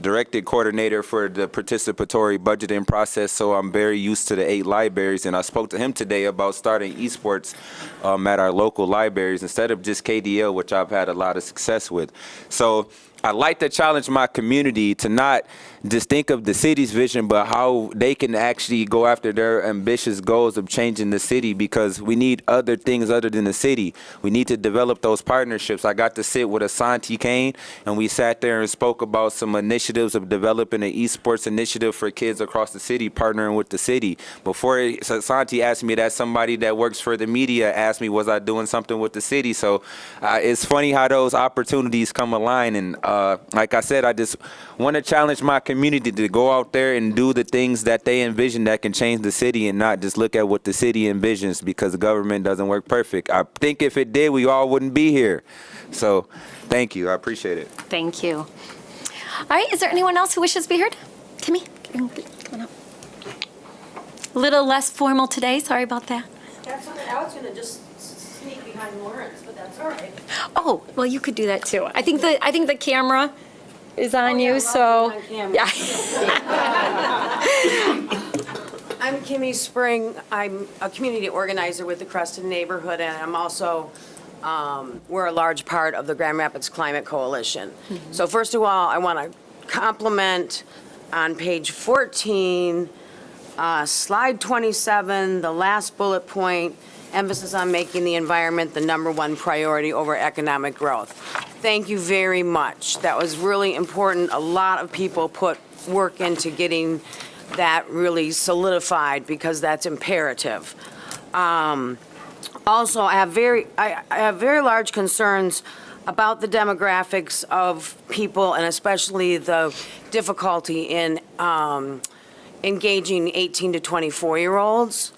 directed coordinator for the participatory budgeting process, so I'm very used to the 8 libraries, and I spoke to him today about starting esports at our local libraries instead of just KDL, which I've had a lot of success with. So I like to challenge my community to not just think of the city's vision, but how they can actually go after their ambitious goals of changing the city, because we need other things other than the city. We need to develop those partnerships. I got to sit with Asante Kane, and we sat there and spoke about some initiatives of developing an esports initiative for kids across the city, partnering with the city. Before Asante asked me that, somebody that works for the media asked me, was I doing something with the city? So it's funny how those opportunities come align, and like I said, I just want to challenge my community to go out there and do the things that they envision that can change the city, and not just look at what the city envisions, because the government doesn't work perfect. I think if it did, we all wouldn't be here. So thank you. I appreciate it. Thank you. All right, is there anyone else who wishes to be heard? Timmy, come on up. A little less formal today, sorry about that. That's okay. I was going to just sneak behind Lawrence, but that's all right. Oh, well, you could do that too. I think the camera is on you, so. Yeah. I'm Kimmy Spring. I'm a community organizer with the Creston neighborhood, and I'm also, we're a large part of the Grand Rapids Climate Coalition. So first of all, I want to compliment on page 14, slide 27, the last bullet point, emphasis on making the environment the #1 priority over economic growth. Thank you very much. That was really important. A lot of people put work into getting that really solidified, because that's imperative. Also, I have very large concerns about the demographics of people, and especially the difficulty in engaging 18 to 24-year-olds.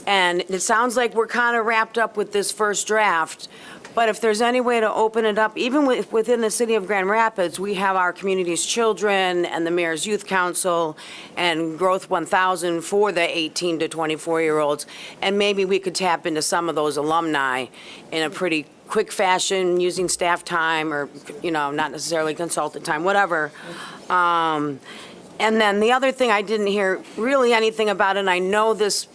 And it sounds like we're kind of wrapped up with this first draft, but if there's any way to open it up, even within the city of Grand Rapids, we have our community's children and the Mayor's Youth Council and Growth 1000 for the 18 to 24-year-olds, and maybe we could tap into some of those alumni in a pretty quick fashion, using staff time or, not necessarily consultant time, whatever. And then the other thing I didn't hear really anything about, and I know this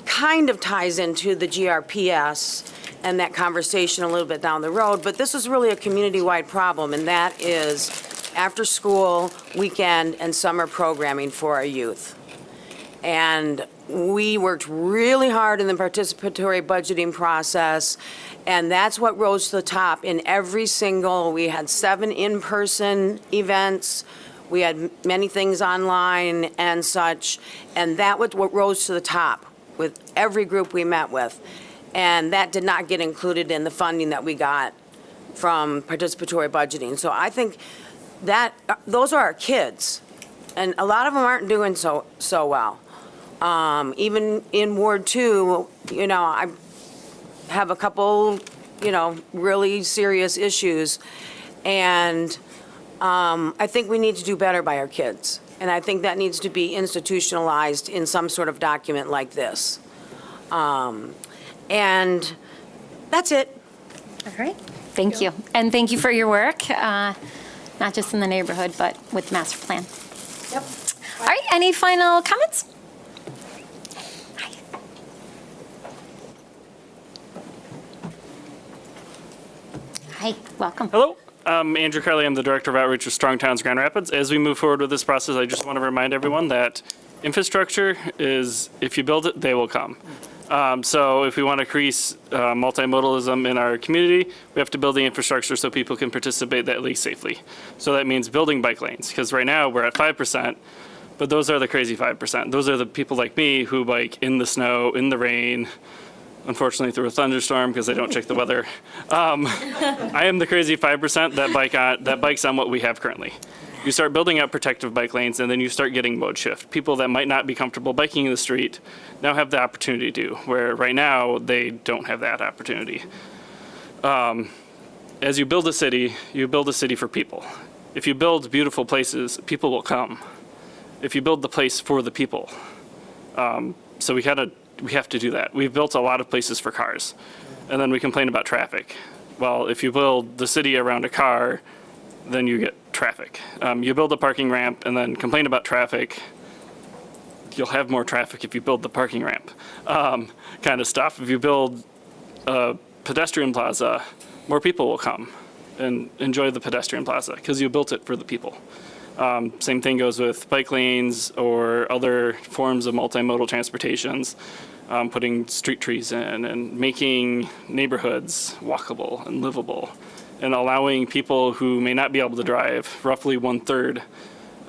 kind of ties into the GRPS and that conversation a little bit down the road, but this is really a community-wide problem, and that is after-school, weekend, and summer programming for our youth. And we worked really hard in the participatory budgeting process, and that's what rose to the top in every single, we had 7 in-person events, we had many things online and such, and that was what rose to the top with every group we met with. And that did not get included in the funding that we got from participatory budgeting. So I think that those are our kids, and a lot of them aren't doing so well. Even in Ward 2, I have a couple really serious issues. And I think we need to do better by our kids. And I think that needs to be institutionalized in some sort of document like this. And that's it. All right. Thank you. And thank you for your work, not just in the neighborhood, but with the master plan. Yep. All right. Any final comments? Hi. Welcome. Hello. I'm Andrew Carley. I'm the Director of Outreach with Strong Towns Grand Rapids. As we move forward with this process, I just want to remind everyone that infrastructure is, if you build it, they will come. So if we want to increase multimodalism in our community, we have to build the infrastructure so people can participate at least safely. So that means building bike lanes, because right now we're at 5%, but those are the crazy 5%. Those are the people like me who bike in the snow, in the rain, unfortunately through a thunderstorm because I don't check the weather. I am the crazy 5% that bikes on what we have currently. You start building out protective bike lanes, and then you start getting mode shift. People that might not be comfortable biking in the street now have the opportunity to, where right now they don't have that opportunity. As you build a city for people. If you build beautiful places, people will come. If you build the place for the people. So we have to do that. We've built a lot of places for cars, and then we complain about traffic. Well, if you build the city around a car, then you get traffic. You build a parking ramp and then complain about traffic. You'll have more traffic if you build the parking ramp kind of stuff. If you build a pedestrian plaza, more people will come and enjoy the pedestrian plaza because you built it for the people. Same thing goes with bike lanes or other forms of multimodal transportations, putting street trees in and making neighborhoods walkable and livable, and allowing people who may not be able to drive, roughly 1/3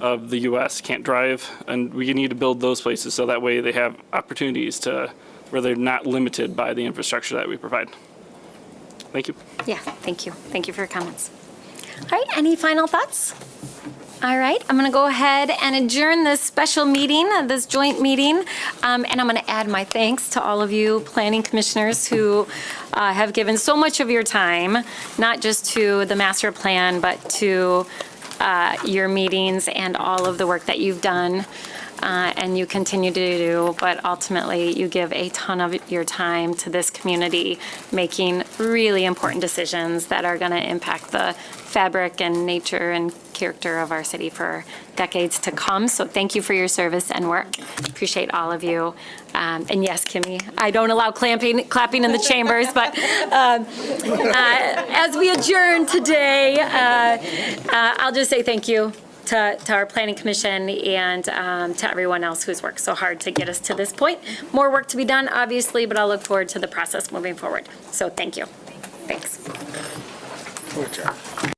of the U.S. can't drive, and we need to build those places so that way they have opportunities where they're not limited by the infrastructure that we provide. Thank you. Yeah, thank you. Thank you for your comments. All right, any final thoughts? All right, I'm going to go ahead and adjourn this special meeting, this joint meeting, and I'm going to add my thanks to all of you planning commissioners who have given so much of your time, not just to the master plan, but to your meetings and all of the work that you've done and you continue to do, but ultimately you give a ton of your time to this community, making really important decisions that are going to impact the fabric and nature and character of our city for decades to come. So thank you for your service and work. Appreciate all of you. And yes, Kimmy, I don't allow clapping in the chambers, but as we adjourn today, I'll just say thank you to our Planning Commission and to everyone else who's worked so hard to get us to this point. More work to be done, obviously, but I'll look forward to the process moving forward. So thank you. Thanks. Good job.